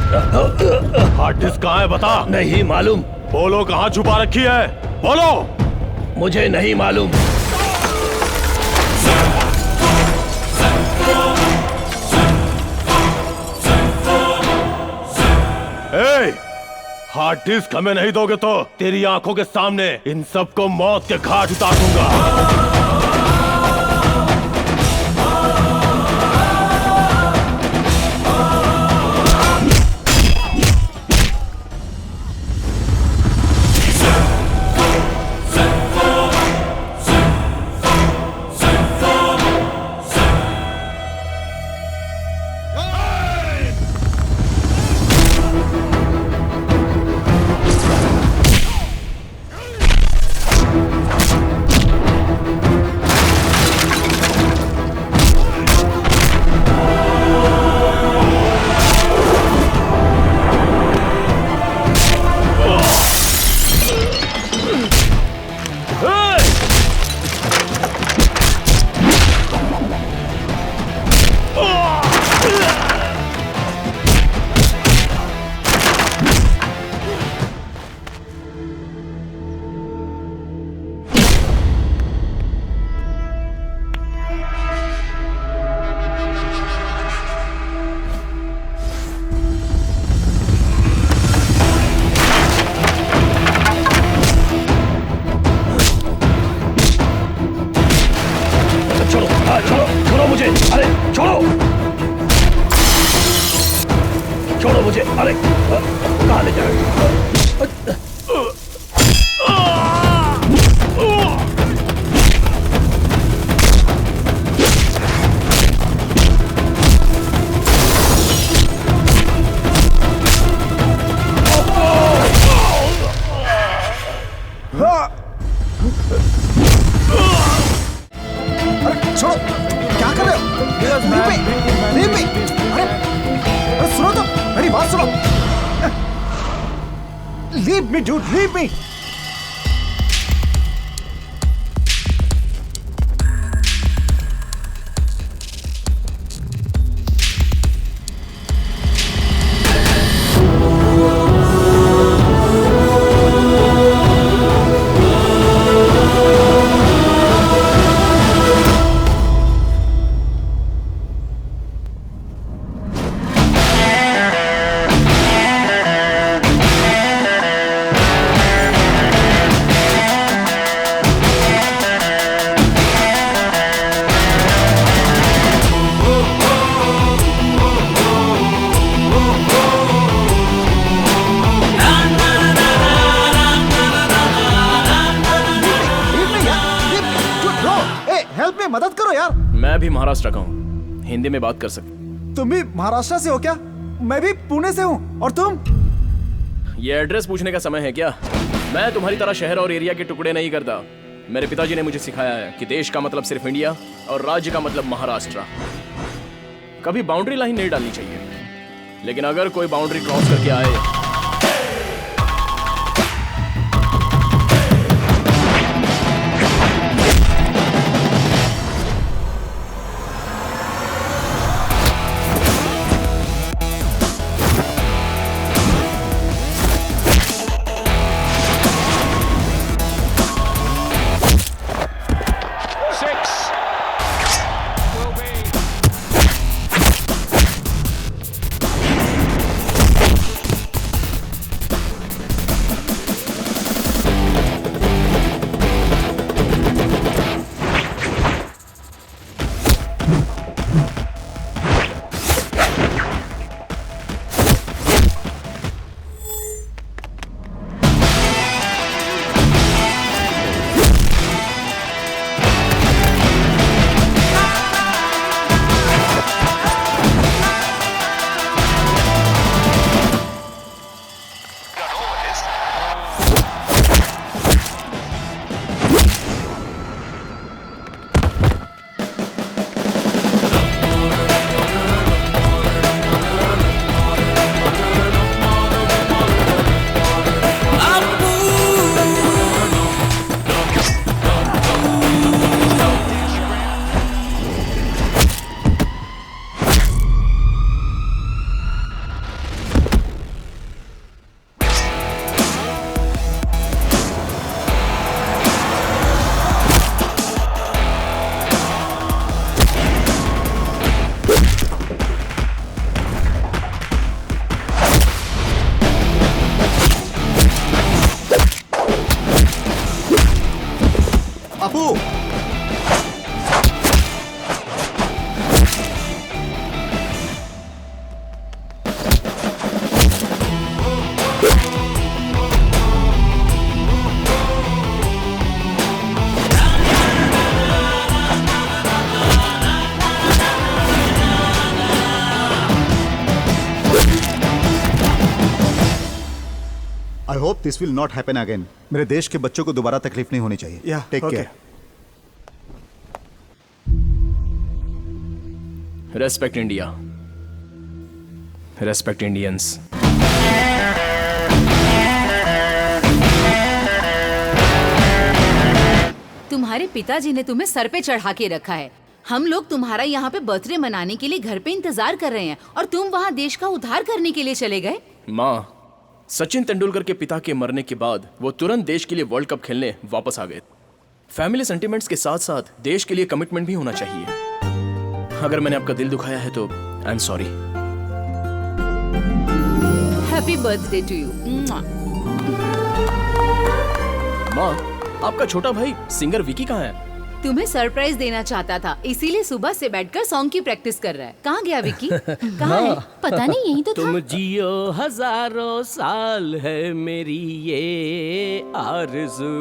Hard disk कहाँ है बता। नहीं मालूम। बोलो कहाँ छुपा रखी है, बोलो। मुझे नहीं मालूम। हार्ड डिस्क हमें नहीं दोगे तो तेरी आंखों के सामने इन सबको मौत के घाट उतार दूंगा। छोड़ो मुझे। अरे कहाँ ले जा रहे हो? अरे छोड़ो, क्या कर रहे हो? Leave me. अरे सुनो तो, मेरी बात सुनो। Leave me dude, leave me. मदद करो यार। मैं भी महाराष्ट्र का हूँ, हिंदी में बात कर सकते। तुम भी महाराष्ट्र से हो क्या? मैं भी पुणे से हूँ। और तुम? ये एड्रेस पूछने का समय है क्या? मैं तुम्हारी तरह शहर और एरिया के टुकड़े नहीं करता। मेरे पिताजी ने मुझे सिखाया है कि देश का मतलब सिर्फ इंडिया और राज्य का मतलब महाराष्ट्र। कभी बाउंड्री लाइन नहीं डालनी चाहिए, लेकिन अगर कोई बाउंड्री क्रॉस करके आए I hope this will not happen again. मेरे देश के बच्चों को दोबारा तकलीफ नहीं होनी चाहिए। Yeah, take okay. Care. Respect India, respect Indians. तुम्हारे पिताजी ने तुम्हें सर पे चढ़ा के रखा है। हम लोग तुम्हारा यहाँ पे बर्थडे मनाने के लिए घर पे इंतजार कर रहे हैं और तुम वहाँ देश का उद्धार करने के लिए चले गए। माँ, सचिन तेंदुलकर के पिता के मरने के बाद वो तुरंत देश के लिए वर्ल्ड कप खेलने वापस आ गए। फैमिली सेंटिमेंट्स के साथ साथ देश के लिए कमिटमेंट भी होना चाहिए। अगर मैंने आपका दिल दुखाया है तो I am sorry. Happy birthday to you. माँ, आपका छोटा भाई सिंगर विकी कहाँ है? तुम्हें सरप्राइज देना चाहता था, इसीलिए सुबह से बैठकर सॉन्ग की प्रैक्टिस कर रहा है। कहाँ गया विकी? कहाँ है? पता नहीं, यही तो था। तुम जियो हजारों साल है मेरी ये आरज़ू।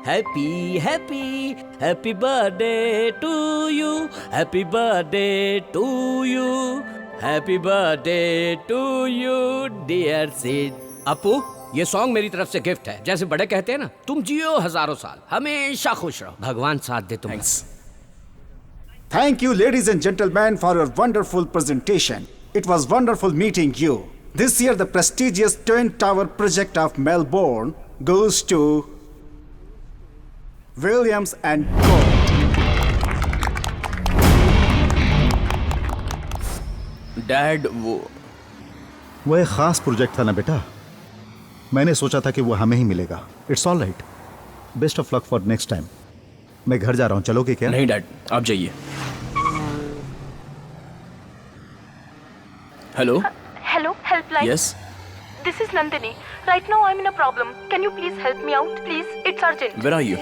Happy happy happy birthday to you, happy birthday to you, happy birthday to you dear Sid. Apu, ये सॉन्ग मेरी तरफ से गिफ्ट है। जैसे बड़े कहते हैं ना, तुम जियो हजारों साल, हमेशा खुश रहो, भगवान साथ दे तुम्हें। Thanks. Thank you, ladies and gentlemen, for your wonderful presentation. It was wonderful meeting you. This year, the prestigious Twin Tower project of Melbourne goes to Williams and Co. Dad, वो एक खास प्रोजेक्ट था ना बेटा, मैंने सोचा था कि वो हमें ही मिलेगा। It's all right, best of luck for next time. मैं घर जा रहा हूँ, चलोगे क्या? नहीं डैड, आप जाइए। Hello Hello, helpline. Yes, This is Nandini. Right now I'm in a problem. Can you please help me out, please? It's urgent. Where are you?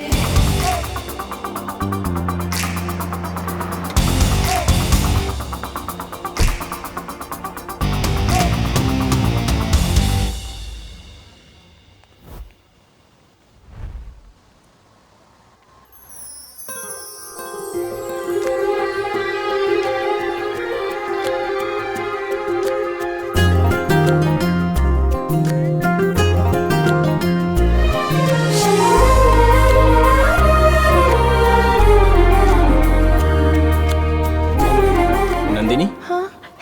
Nandini?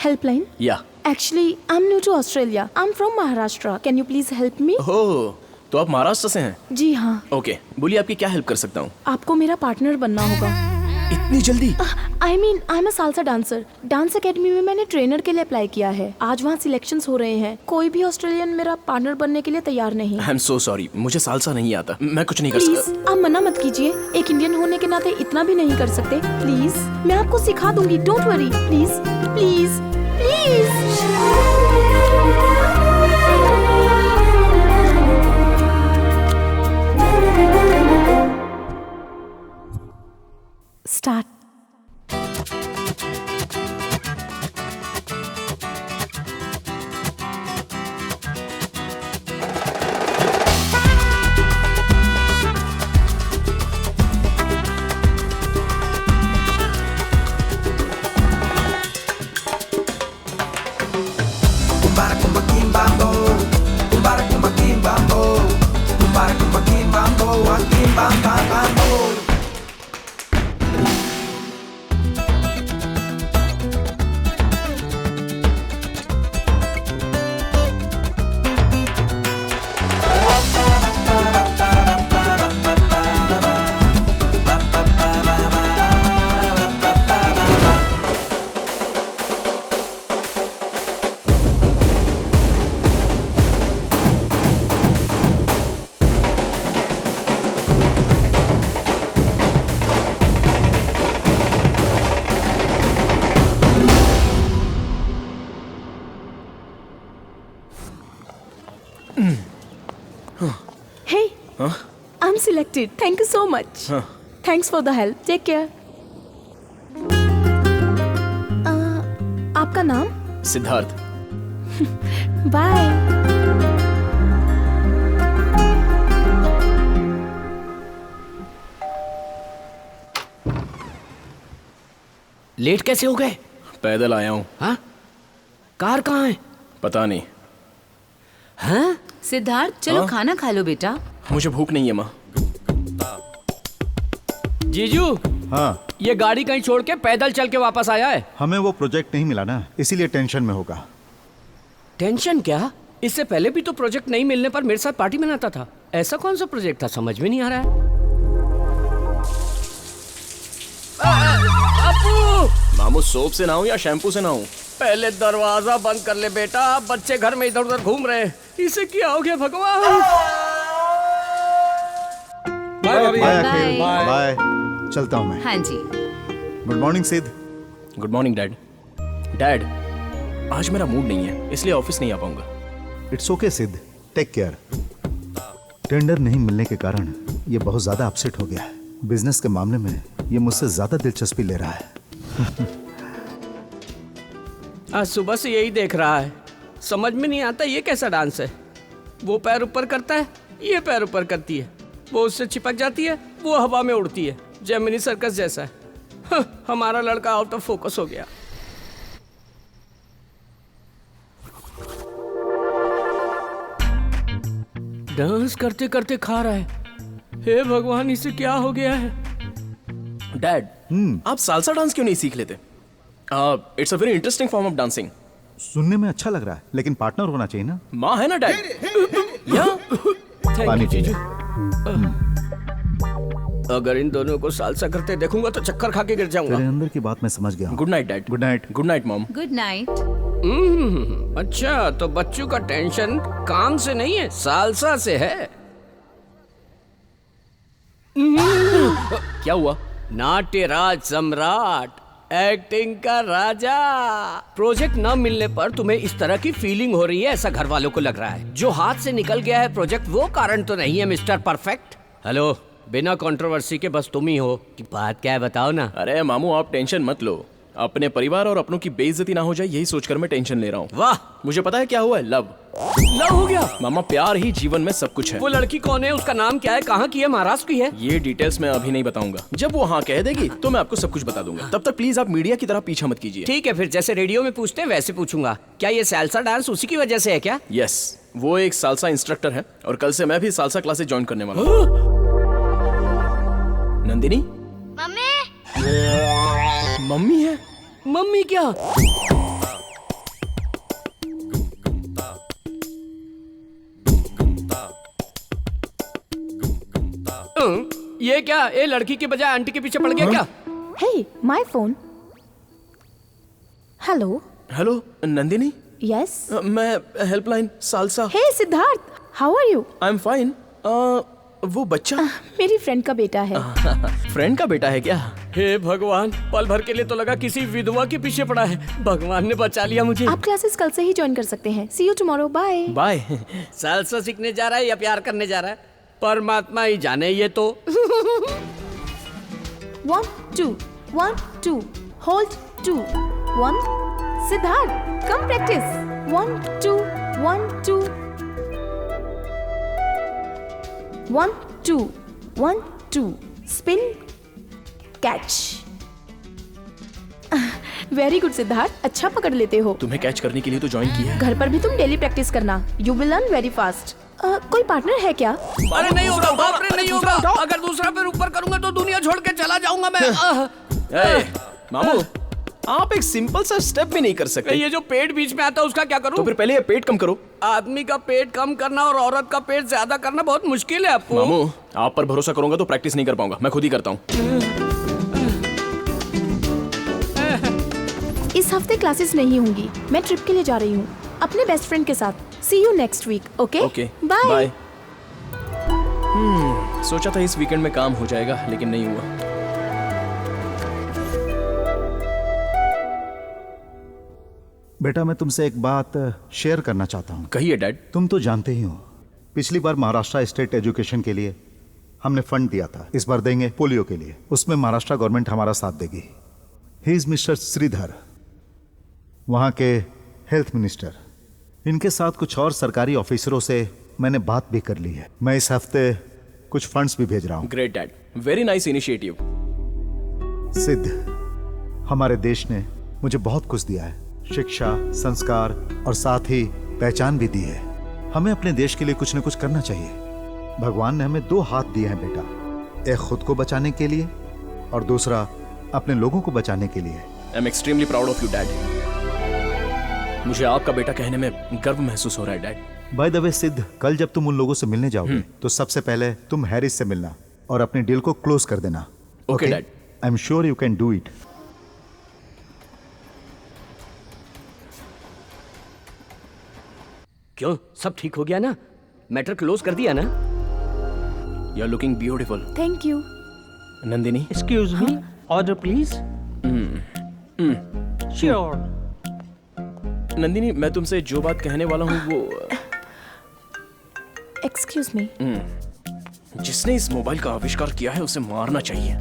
Helpline. या। Actually, I'm new to Australia. I'm from Maharashtra. Can you please help me? ओह, तो आप महाराष्ट्र से हैं? जी हाँ, okay, बोलिए आपकी क्या help कर सकता हूँ? आपको मेरा पार्टनर बनना होगा। इतनी जल्दी? I am a salsa dancer. Dance academy में मैंने ट्रेनर के लिए अप्लाई किया है। आज वहाँ सिलेक्शंस हो रहे हैं। कोई भी ऑस्ट्रेलियन मेरा पार्टनर बनने के लिए तैयार नहीं। आई एम सो सॉरी, मुझे सालसा नहीं आता, मैं कुछ नहीं कर प्लीज, सकता। आप मना मत कीजिए। एक इंडियन होने के नाते इतना भी नहीं कर सकते। प्लीज, मैं आपको सिखा दूंगी। Don't worry. Please please please. Start. Hey, I'm selected. Thank you so much. Thanks for the help. Take care. आपका नाम? सिद्धार्थ। बाय। लेट कैसे हो गए? पैदल आया हूँ। हाँ, कार कहाँ है? पता नहीं। हैं? सिद्धार्थ चलो खाना खा लो बेटा। मुझे भूख नहीं है माँ। जीजू, हाँ, ये गाड़ी कहीं छोड़ के पैदल चल के वापस आया है। हमें वो प्रोजेक्ट नहीं मिला ना, इसीलिए टेंशन में होगा। टेंशन क्या? इससे पहले भी तो प्रोजेक्ट नहीं मिलने पर मेरे साथ पार्टी मनाता था। ऐसा कौन सा प्रोजेक्ट था, समझ में नहीं आ रहा है। अपू! मामू सोप से नहाऊं या शैम्पू से नहाऊं? पहले दरवाजा बंद कर ले बेटा, बच्चे घर में इधर उधर घूम रहे हैं। इसे क्या हो गया भगवान? Bye Bye. अखिल, बाय। चलता हूँ मैं। हाँ जी। Good morning Siddh. Good morning dad. Dad, आज मेरा मूड नहीं है, इसलिए ऑफिस नहीं आ पाऊंगा। इट्स ओके सिद्ध, टेक केयर। टेंडर नहीं मिलने के कारण ये बहुत ज्यादा अपसेट हो गया है। बिजनेस के मामले में ये मुझसे ज्यादा दिलचस्पी ले रहा है। आज सुबह से यही देख रहा है, समझ में नहीं आता ये कैसा डांस है। वो पैर ऊपर करता है, ये पैर ऊपर करती है, वो उससे चिपक जाती है, वो हवा में उड़ती है, जेमिनी सर्कस जैसा है। हमारा लड़का आउट ऑफ फोकस हो गया। डांस करते करते खा रहा है। हे भगवान, इसे क्या हो गया है? डैड, आप सालसा डांस क्यों नहीं सीख लेते? It's a very interesting form of dancing. सुनने में अच्छा लग रहा है, लेकिन पार्टनर होना चाहिए ना। माँ है ना डैड। या पानी जीजू। पीजिए। अगर इन दोनों को सालसा करते देखूंगा तो चक्कर खा के गिर जाऊंगा। तेरे अंदर की बात मैं समझ गया हूँ। Good night dad. Good night. Good night mom. Good night. अच्छा, तो बच्चों का टेंशन काम से नहीं है, सालसा से है। क्या हुआ? नाट्यराज सम्राट, एक्टिंग का राजा। प्रोजेक्ट न मिलने पर तुम्हें इस तरह की फीलिंग हो रही है, ऐसा घर वालों को लग रहा है। जो हाथ से निकल गया है प्रोजेक्ट, वो कारण तो नहीं है मिस्टर परफेक्ट। हेलो, बिना कंट्रोवर्सी के बस तुम ही हो कि बात क्या है, बताओ ना। अरे मामू, आप टेंशन मत लो। अपने परिवार और अपनों की बेइज्जती ना हो जाए, यही सोचकर मैं टेंशन ले रहा हूँ। वाह, मुझे पता है क्या हुआ है। लव हो गया। मामा, प्यार ही जीवन में सब कुछ है। वो लड़की कौन है, उसका नाम क्या है, कहाँ की है, महाराष्ट्र की है? ये डिटेल्स मैं अभी नहीं बताऊंगा। जब वो हाँ कह देगी तो मैं आपको सब कुछ बता दूंगा। तब तक प्लीज आप मीडिया की तरह पीछा मत कीजिए। ठीक है, फिर जैसे रेडियो में पूछते हैं वैसे पूछूंगा। क्या ये सालसा डांस उसी की वजह से है क्या? यस, वो एक सालसा इंस्ट्रक्टर है और कल से मैं भी सालसा क्लासेस ज्वाइन करने वाला हूँ। नंदिनी, मम्मी है। मम्मी क्या? ये क्या, ये लड़की के बजाय आंटी के पीछे पड़ गया क्या? Hey, my phone. Hello. Hello Nandini. Yes. मैं helpline salsa. Hey, Siddharth. How are you? I am fine. वो बच्चा मेरी फ्रेंड का बेटा है। फ्रेंड का बेटा है क्या? हे भगवान, पल भर के लिए तो लगा किसी विधवा के पीछे पड़ा है। भगवान ने बचा लिया मुझे। आप क्लासेस कल से ही ज्वाइन कर सकते हैं। See you tomorrow. Bye. Bye. Salsa सीखने जा रहा है या प्यार करने जा रहा है, परमात्मा ही जाने। ये तो 1, 2, 1, 2. Hold 2, 1. Siddharth, come practice. 1, 2, 1, 2. 1, 2, 1, 2. Spin, catch. Very good Siddharth, अच्छा पकड़ लेते हो। तुम्हें कैच करने के लिए तो ज्वाइन किया है। घर पर भी तुम डेली प्रैक्टिस करना। You will learn very fast. कोई पार्टनर है क्या? अरे नहीं होगा, बाप रे, नहीं होगा। अगर दूसरा पैर ऊपर करूंगा तो दुनिया छोड़ के चला जाऊंगा मैं। ए, मामू, आप एक सिंपल सा स्टेप भी नहीं कर सकते। ये जो पेट बीच में आता है उसका क्या करूं? तो फिर पहले ये पेट कम करो। आदमी का पेट कम करना और औरत का पेट ज्यादा करना बहुत मुश्किल है आपको। मामू, आप पर भरोसा करूंगा तो प्रैक्टिस नहीं कर पाऊंगा, मैं खुद ही करता हूँ। इस हफ्ते क्लासेस नहीं होंगी, मैं ट्रिप के लिए जा रही हूँ अपने बेस्ट फ्रेंड के साथ। See you next week. Okay okay, bye. Bye. सोचा था इस वीकेंड में काम हो जाएगा, लेकिन नहीं हुआ। बेटा, मैं तुमसे एक बात शेयर करना चाहता हूँ। कहिए डैड। तुम तो जानते ही हो, पिछली बार महाराष्ट्र स्टेट एजुकेशन के लिए हमने फंड दिया था। इस बार देंगे पोलियो के लिए। उसमें महाराष्ट्र गवर्नमेंट हमारा साथ देगी। ही इज मिस्टर श्रीधर, वहाँ के हेल्थ मिनिस्टर। इनके साथ कुछ और सरकारी ऑफिसरों से मैंने बात भी कर ली है। मैं इस हफ्ते कुछ फंड्स भी भेज रहा हूँ। Great dad, very nice initiative. सिद्ध, हमारे देश ने मुझे बहुत कुछ दिया है, शिक्षा, संस्कार और साथ ही पहचान भी दी है। हमें अपने देश के लिए कुछ न कुछ करना चाहिए। भगवान ने हमें 2 हाथ दिए हैं बेटा, एक खुद को बचाने के लिए और दूसरा अपने लोगों को बचाने के लिए। I am extremely proud of you dad. मुझे आपका बेटा कहने में गर्व महसूस हो रहा है डैड। बाय द वे सिद्ध, कल जब तुम उन लोगों से मिलने जाओगे तो सबसे पहले तुम हैरिस से मिलना और अपनी डील को क्लोज कर देना। Okay dad. I am sure you can do it. क्यों, सब ठीक हो गया ना? मैटर क्लोज कर दिया ना? You are looking beautiful. Thank you. Nandini, excuse me, order please. Sure. Nandini, मैं तुमसे जो बात कहने वाला हूँ वो एक्सक्यूज मी। जिसने इस मोबाइल का आविष्कार किया है उसे मारना चाहिए।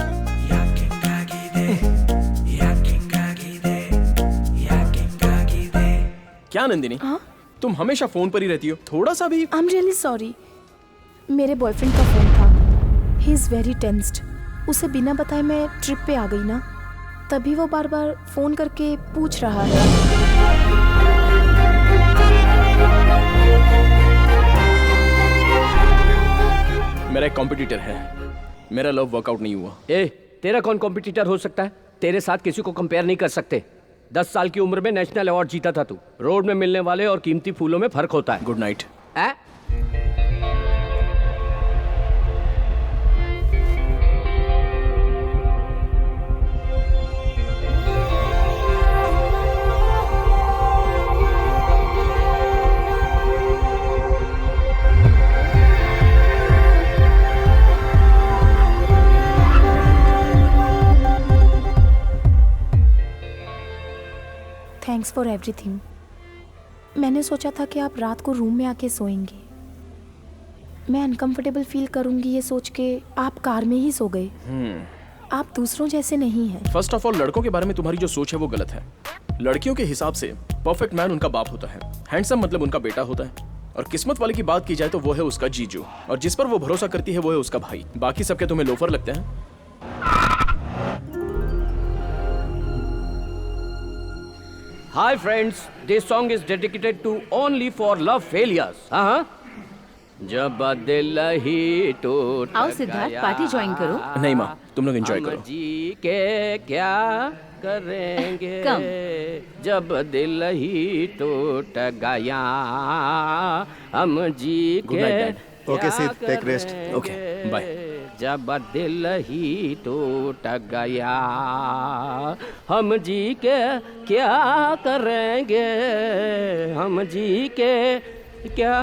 क्या नंदिनी? तुम हमेशा फोन पर ही रहती हो, थोड़ा सा भी? आई एम रियली सॉरी, मेरे बॉयफ्रेंड का फोन था। He is very tensed. उसे बिना बताए मैं ट्रिप पे आ गई ना, तभी वो बार बार फोन करके पूछ रहा है। मेरा एक कॉम्पिटिटर है, मेरा लव वर्कआउट नहीं हुआ। ए, तेरा कौन कॉम्पिटिटर हो सकता है? तेरे साथ किसी को कंपेयर नहीं कर सकते। 10 साल की उम्र में नेशनल अवार्ड जीता था तू। रोड में मिलने वाले और कीमती फूलों में फर्क होता है। Good night. Thanks for everything. मैंने सोचा था कि आप रात को रूम में आके सोएंगे। मैं अनकंफर्टेबल फील करूंगी ये सोच के आप कार में ही सो गए। आप दूसरों जैसे नहीं हैं। फर्स्ट ऑफ ऑल, लड़कों के बारे में तुम्हारी जो सोच है वो गलत है। लड़कियों के हिसाब से परफेक्ट मैन उनका बाप होता है, हैंडसम मतलब उनका बेटा होता है, और किस्मत वाले की बात की जाए तो वो है उसका जीजू, और जिस पर वो भरोसा करती है वो है उसका भाई। बाकी सबके तुम्हें लोफर लगते हैं। Hi friends, this song is dedicated to only for love failures. जब दिल ही टूट आओ सिद्धार्थ, पार्टी ज्वाइन करो। नहीं माँ, तुम लोग एंजॉय करो। हम जी के क्या करेंगे कम। जब दिल ही टूट गया, हम जी Good के night, Dad. Okay, Sid, take rest. Okay, bye. जब दिल ही टूट गया, हम जी के क्या करेंगे, हम जी के क्या।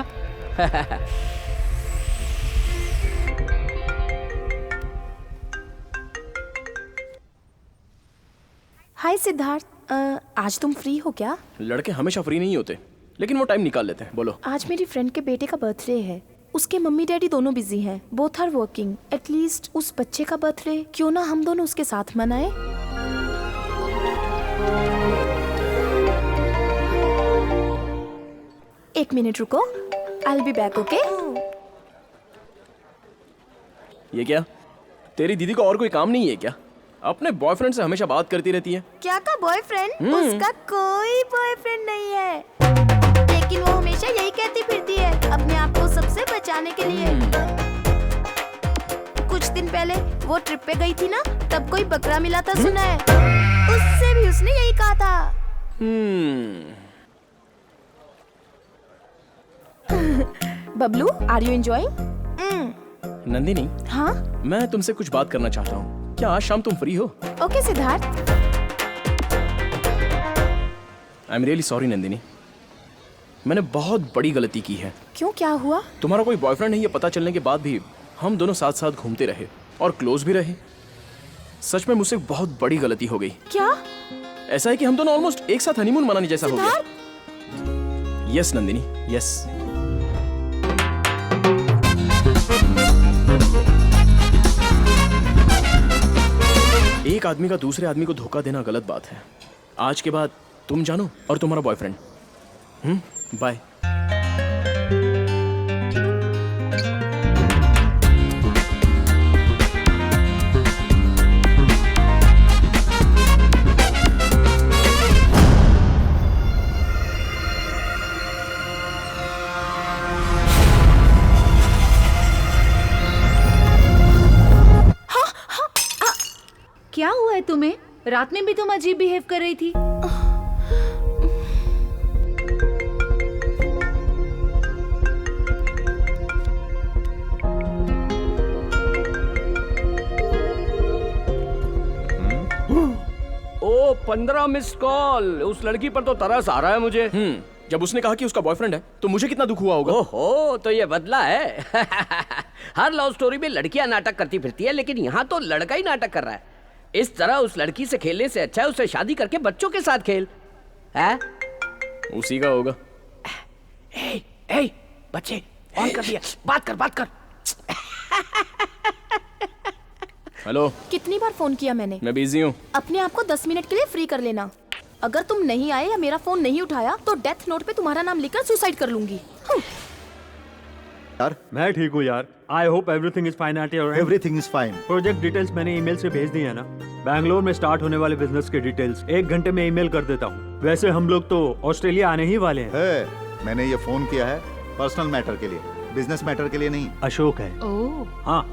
हाय सिद्धार्थ, आज तुम फ्री हो क्या? लड़के हमेशा फ्री नहीं होते, लेकिन वो टाइम निकाल लेते हैं। बोलो। आज मेरी फ्रेंड के बेटे का बर्थडे है। उसके मम्मी डैडी दोनों बिजी हैं, बोथ आर वर्किंग। एटलीस्ट उस बच्चे का बर्थडे क्यों ना हम दोनों उसके साथ मनाएं? एक मिनट रुको, I will be back. Okay? ये क्या, तेरी दीदी को और कोई काम नहीं है क्या? अपने बॉयफ्रेंड से हमेशा बात करती रहती है। क्या का बॉयफ्रेंड? उसका कोई बॉयफ्रेंड नहीं है, लेकिन वो हमेशा यही कहती फिरती है अपने आप को सबसे बचाने के लिए। कुछ दिन पहले वो ट्रिप पे गई थी ना, तब कोई बकरा मिला था सुना है। उससे भी उसने यही कहा था। Bablu, are you enjoying? Nandini, हाँ? मैं तुमसे कुछ बात करना चाहता हूँ। क्या आज शाम तुम फ्री हो? Okay Siddharth. I am really sorry Nandini, मैंने बहुत बड़ी गलती की है। क्यों, क्या हुआ? तुम्हारा कोई बॉयफ्रेंड है ये पता चलने के बाद भी हम दोनों साथ साथ घूमते रहे और क्लोज भी रहे। सच में मुझसे बहुत बड़ी गलती हो गई। क्या? ऐसा है कि हम दोनों ऑलमोस्ट एक साथ हनीमून मनाने जैसा हो गया। Yes Nandini, yes. एक आदमी का दूसरे आदमी को धोखा देना गलत बात है। आज के बाद तुम जानो और तुम्हारा बॉयफ्रेंड। बाय। तुम्हें? रात में भी तुम अजीब बिहेव कर रही थी। ओ 15 मिस कॉल। उस लड़की पर तो तरस आ रहा है मुझे। जब उसने कहा कि उसका बॉयफ्रेंड है तो मुझे कितना दुख हुआ होगा। ओहो, तो ये बदला है। हर लव स्टोरी में लड़कियां नाटक करती फिरती है, लेकिन यहाँ तो लड़का ही नाटक कर रहा है। इस तरह उस लड़की से खेलने से अच्छा है उसे शादी करके बच्चों के साथ खेल। है? उसी का होगा। ए, ए, बच्चे ऑन कर दिया। बात कर। हेलो, कितनी बार फोन किया मैंने? मैं बिजी हूँ। अपने आप को 10 मिनट के लिए फ्री कर लेना। अगर तुम नहीं आए या मेरा फोन नहीं उठाया तो डेथ नोट पे तुम्हारा नाम लिखकर सुसाइड कर लूंगी। यार मैं ठीक हूँ यार। I hope everything is fine at your and. Everything is fine. Project details मैंने ईमेल से भेज दी है ना। बैंगलोर में स्टार्ट होने वाले बिजनेस के डिटेल्स 1 घंटे में ईमेल कर देता हूँ। वैसे हम लोग तो ऑस्ट्रेलिया आने ही वाले हैं। मैंने ये फोन किया है पर्सनल मैटर के लिए, बिजनेस मैटर के लिए नहीं। अशोक है। ओह। हाँ,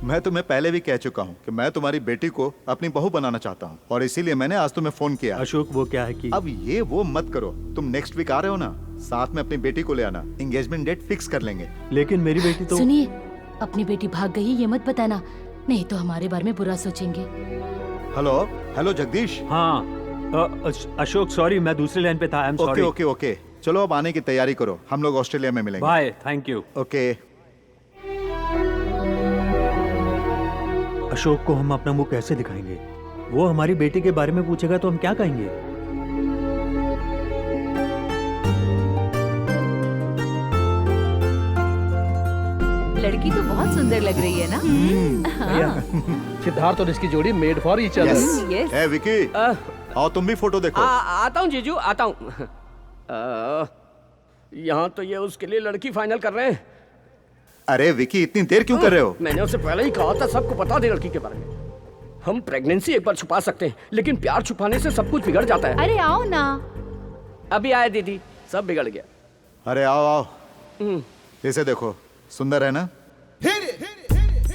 मैं तुम्हें पहले भी कह चुका हूँ कि मैं तुम्हारी बेटी को अपनी बहू बनाना चाहता हूँ और इसीलिए मैंने आज तुम्हें फोन किया। अशोक वो क्या है कि अब ये वो मत करो। तुम नेक्स्ट वीक आ रहे हो ना, साथ में अपनी बेटी को ले आना। एंगेजमेंट डेट फिक्स कर लेंगे। लेकिन मेरी बेटी तो सुनिए, अपनी बेटी भाग गई ये मत बताना, नहीं तो हमारे बारे में बुरा सोचेंगे। हेलो जगदीश। हाँ अशोक सॉरी, मैं दूसरी लाइन पे था। आई एम सॉरी। ओके चलो अब आने की तैयारी करो, हम लोग ऑस्ट्रेलिया में मिलेंगे। Bye, thank you. Okay. Ashok को हम अपना मुंह कैसे दिखाएंगे? वो हमारी बेटी के बारे में पूछेगा तो हम क्या कहेंगे? लड़की तो बहुत सुंदर लग रही है ना? सिद्धार्थ और इसकी जोड़ी made for each other. Yes. ए विकी, आओ तुम भी फोटो देखो। आता हूँ जीजू, आता हूँ। यहाँ तो ये उसके लिए लड़की फाइनल कर रहे हैं। अरे विकी, इतनी देर क्यों कर रहे हो? मैंने उसे पहले ही कहा था सबको बता दे लड़की के बारे में। हम प्रेगनेंसी एक बार छुपा सकते हैं, लेकिन प्यार छुपाने से सब कुछ बिगड़ जाता है। अरे आओ ना। अभी आए दीदी, सब बिगड़ गया। अरे आओ। इसे देखो, सुंदर है ना?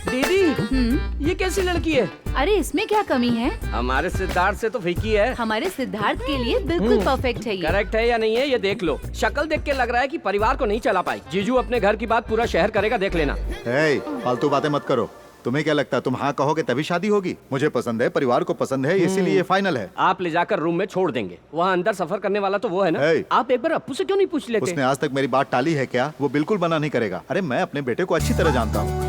दीदी, ये कैसी लड़की है? अरे इसमें क्या कमी है? हमारे सिद्धार्थ से तो फीकी है। हमारे सिद्धार्थ के लिए बिल्कुल परफेक्ट है ये। करेक्ट है या नहीं है ये देख लो। शक्ल देख के लग रहा है कि परिवार को नहीं चला पाई। जीजू अपने घर की बात पूरा शहर करेगा, देख लेना। फालतू बातें मत करो। तुम्हें क्या लगता है तुम हाँ कहोगे तभी शादी होगी? मुझे पसंद है, परिवार को पसंद है, इसीलिए ये फाइनल है। आप ले जाकर रूम में छोड़ देंगे। वहाँ अंदर सफर करने वाला तो वो है ना। आप एक बार अप्पू से क्यों नहीं पूछ लेते? उसने आज तक मेरी बात टाली है क्या? वो बिल्कुल मना नहीं करेगा। अरे मैं अपने बेटे को अच्छी तरह जानता हूँ।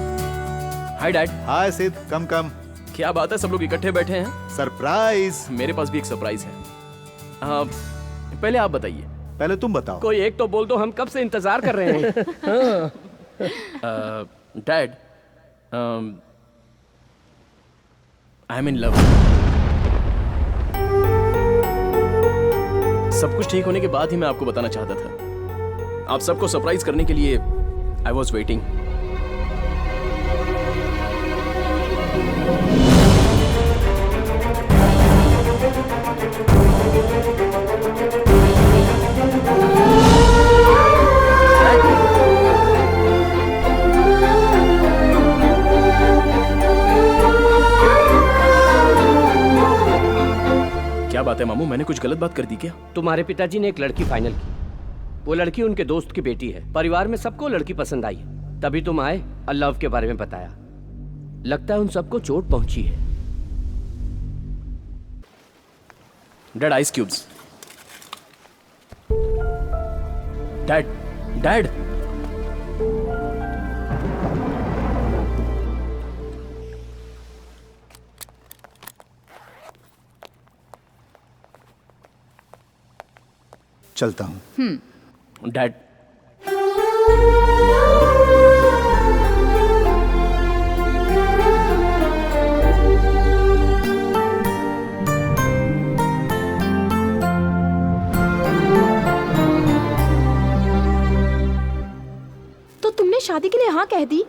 Hi dad. हाय सिद्ध, कम। क्या बात है, सब लोग इकट्ठे बैठे हैं? सरप्राइज। मेरे पास भी एक सरप्राइज है। पहले आप बताइए। पहले तुम बताओ। कोई एक तो बोल दो, हम कब से इंतजार कर रहे हैं। Dad, I am in love. सब कुछ ठीक होने के बाद ही मैं आपको बताना चाहता था। आप सबको सरप्राइज करने के लिए आई वॉज वेटिंग। क्या बात है मामू, मैंने कुछ गलत बात कर दी क्या? तुम्हारे पिताजी ने एक लड़की फाइनल की। वो लड़की उनके दोस्त की बेटी है। परिवार में सबको लड़की पसंद आई है, तभी तुम आए और लव के बारे में बताया। लगता है उन सबको चोट पहुंची है। Dad, ice cubes. डैड। चलता हूँ। डैड, तो तुमने शादी के लिए हाँ कह दी?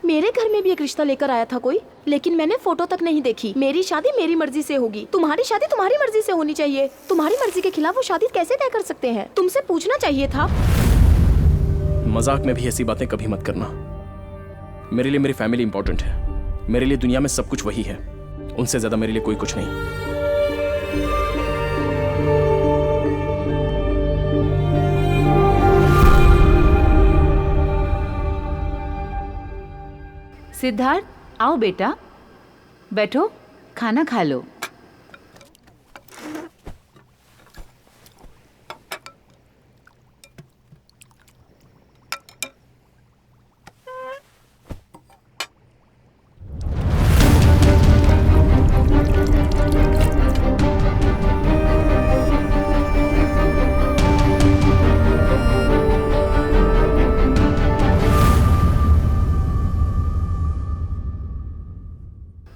मेरे घर में भी एक रिश्ता लेकर आया था कोई, लेकिन मैंने फोटो तक नहीं देखी। मेरी शादी मेरी मर्जी से होगी, तुम्हारी शादी तुम्हारी मर्जी से होनी चाहिए। तुम्हारी मर्जी के खिलाफ वो शादी कैसे तय कर सकते हैं? तुमसे पूछना चाहिए था। मजाक में भी ऐसी बातें कभी मत करना। मेरे लिए मेरी फैमिली इंपॉर्टेंट है। मेरे लिए दुनिया में सब कुछ वही है। उनसे ज्यादा मेरे लिए कोई कुछ नहीं। सिद्धार्थ, आओ बेटा, बैठो, खाना खा लो।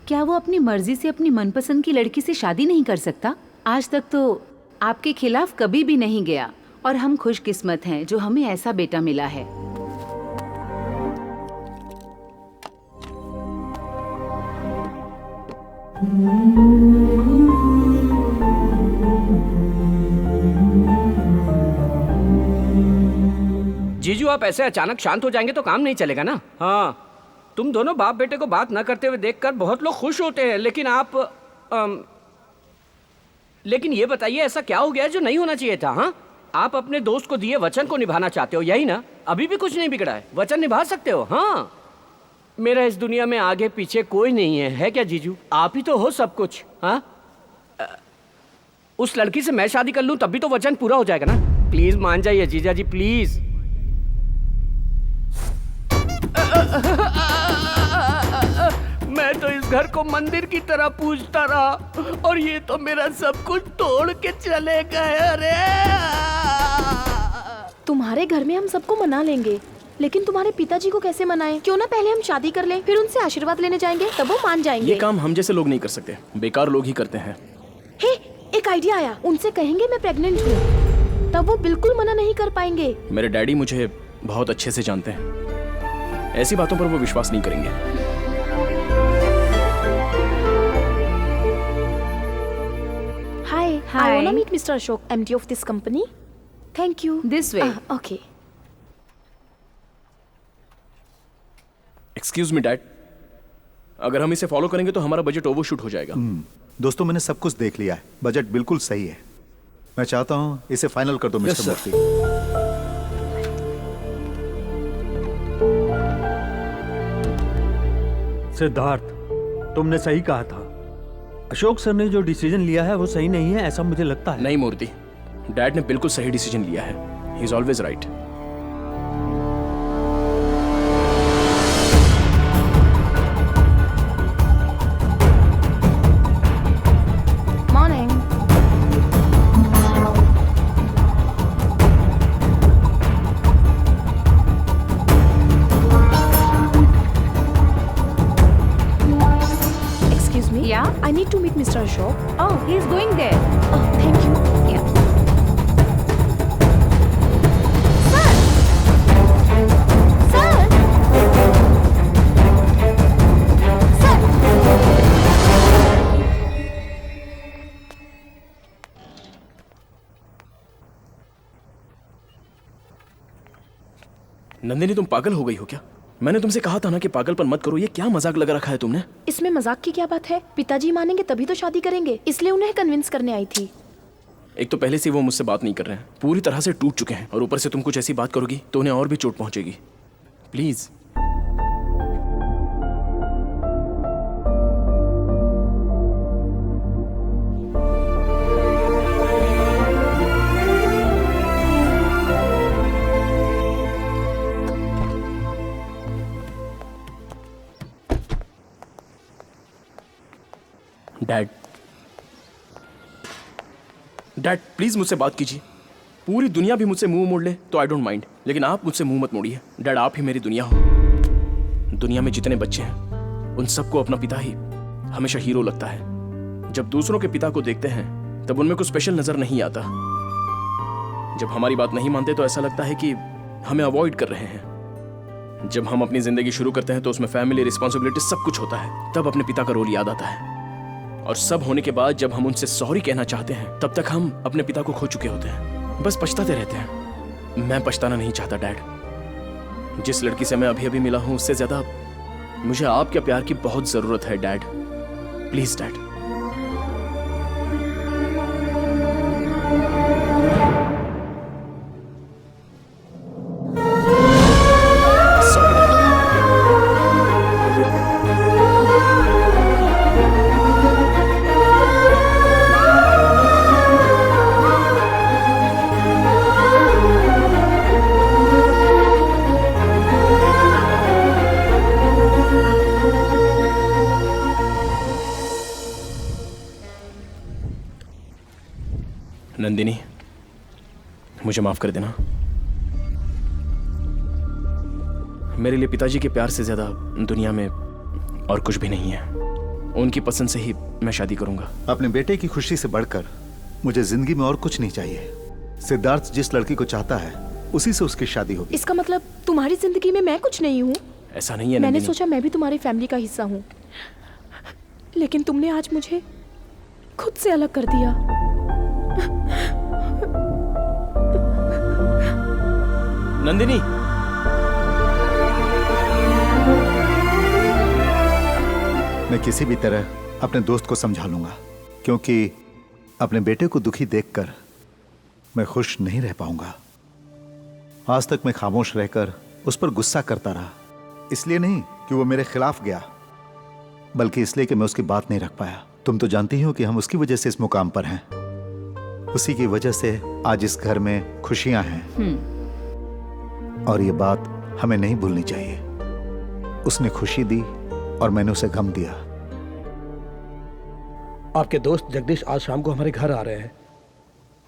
क्या वो अपनी मर्जी से अपनी मनपसंद की लड़की से शादी नहीं कर सकता? आज तक तो आपके खिलाफ कभी भी नहीं गया और हम खुशकिस्मत हैं जो हमें ऐसा बेटा मिला है। जीजू, आप ऐसे अचानक शांत हो जाएंगे तो काम नहीं चलेगा ना। हाँ, तुम दोनों बाप बेटे को बात न करते हुए देखकर बहुत लोग खुश होते हैं, लेकिन आप लेकिन ये बताइए ऐसा क्या हो गया जो नहीं होना चाहिए था? हाँ, आप अपने दोस्त को दिए वचन को निभाना चाहते हो, यही ना? अभी भी कुछ नहीं बिगड़ा है, वचन निभा सकते हो। हाँ, मेरा इस दुनिया में आगे पीछे कोई नहीं है क्या जीजू? आप ही तो हो सब कुछ। हाँ, उस लड़की से मैं शादी कर लूं तभी तो वचन पूरा हो जाएगा ना। प्लीज मान जाइए जीजा जी, प्लीज। मैं तो इस घर को मंदिर की तरह पूजता रहा और ये तो मेरा सब कुछ तोड़ के चले गए। अरे तुम्हारे घर में हम सबको मना लेंगे, लेकिन तुम्हारे पिताजी को कैसे मनाएं? क्यों ना पहले हम शादी कर लें, फिर उनसे आशीर्वाद लेने जाएंगे, तब वो मान जाएंगे। ये काम हम जैसे लोग नहीं कर सकते, बेकार लोग ही करते हैं। हे, एक आइडिया आया, उनसे कहेंगे मैं प्रेग्नेंट हूँ, तब वो बिल्कुल मना नहीं कर पाएंगे। मेरे डैडी मुझे बहुत अच्छे से जानते हैं, ऐसी बातों पर वो विश्वास नहीं करेंगे। Hi, I wanna meet Mr. Ashok, MD of this company. Thank you. This way. Okay. Excuse me dad, अगर हम इसे फॉलो करेंगे तो हमारा बजट ओवरशूट हो जाएगा। दोस्तों, मैंने सब कुछ देख लिया है, बजट बिल्कुल सही है। मैं चाहता हूं इसे फाइनल कर दो मिस्टर मूर्ति। सिद्धार्थ, तुमने सही कहा था। अशोक सर ने जो डिसीजन लिया है वो सही नहीं है, ऐसा मुझे लगता है। नहीं मूर्ति, डैड ने बिल्कुल सही डिसीजन लिया है। He is always right. Morning. Excuse me. Yeah? I need to meet Mr. Ashok. Oh, he is going there. Oh, thank you. Yeah. Nandini, तुम पागल हो गई हो क्या? मैंने तुमसे कहा था ना कि पागलपन मत करो। ये क्या मजाक लगा रखा है तुमने? इसमें मजाक की क्या बात है? पिताजी मानेंगे तभी तो शादी करेंगे, इसलिए उन्हें कन्विंस करने आई थी। एक तो पहले से वो मुझसे बात नहीं कर रहे हैं, पूरी तरह से टूट चुके हैं, और ऊपर से तुम कुछ ऐसी बात करोगी तो उन्हें और भी चोट पहुंचेगी। प्लीज। डैड, डैड प्लीज मुझसे बात कीजिए। पूरी दुनिया भी मुझसे मुंह मोड़ ले तो आई डोंट माइंड, लेकिन आप मुझसे मुंह मत मोड़िए। डैड, आप ही मेरी दुनिया हो। दुनिया में जितने बच्चे हैं उन सबको अपना पिता ही हमेशा हीरो लगता है। जब दूसरों के पिता को देखते हैं तब उनमें कुछ स्पेशल नजर नहीं आता। जब हमारी बात नहीं मानते तो ऐसा लगता है कि हमें अवॉइड कर रहे हैं। जब हम अपनी जिंदगी शुरू करते हैं तो उसमें फैमिली, रिस्पॉन्सिबिलिटी सब कुछ होता है, तब अपने पिता का रोल याद आता है। और सब होने के बाद जब हम उनसे सॉरी कहना चाहते हैं तब तक हम अपने पिता को खो चुके होते हैं, बस पछताते रहते हैं। मैं पछताना नहीं चाहता डैड। जिस लड़की से मैं अभी अभी मिला हूं उससे ज्यादा मुझे आपके प्यार की बहुत जरूरत है डैड। Please dad. नंदिनी, मुझे माफ कर देना। मेरे लिए पिताजी के प्यार से ज्यादा दुनिया में और कुछ भी नहीं है। उनकी पसंद से ही मैं शादी करूंगा। अपने बेटे की खुशी से बढ़कर मुझे जिंदगी में और कुछ नहीं चाहिए। सिद्धार्थ जिस लड़की को चाहता है उसी से उसकी शादी होगी। इसका मतलब तुम्हारी जिंदगी में मैं कुछ नहीं हूँ? ऐसा नहीं है। मैंने सोचा मैं भी तुम्हारी फैमिली का हिस्सा हूँ, लेकिन तुमने आज मुझे खुद से अलग कर दिया। नंदिनी, मैं किसी भी तरह अपने दोस्त को समझा लूंगा, क्योंकि अपने बेटे को दुखी देखकर मैं खुश नहीं रह पाऊंगा। आज तक मैं खामोश रहकर उस पर गुस्सा करता रहा, इसलिए नहीं कि वो मेरे खिलाफ गया, बल्कि इसलिए कि मैं उसकी बात नहीं रख पाया। तुम तो जानती हो कि हम उसकी वजह से इस मुकाम पर हैं। उसी की वजह से आज इस घर में खुशियां हैं, और ये बात हमें नहीं भूलनी चाहिए। उसने खुशी दी और मैंने उसे गम दिया। आपके दोस्त जगदीश आज शाम को हमारे घर आ रहे हैं,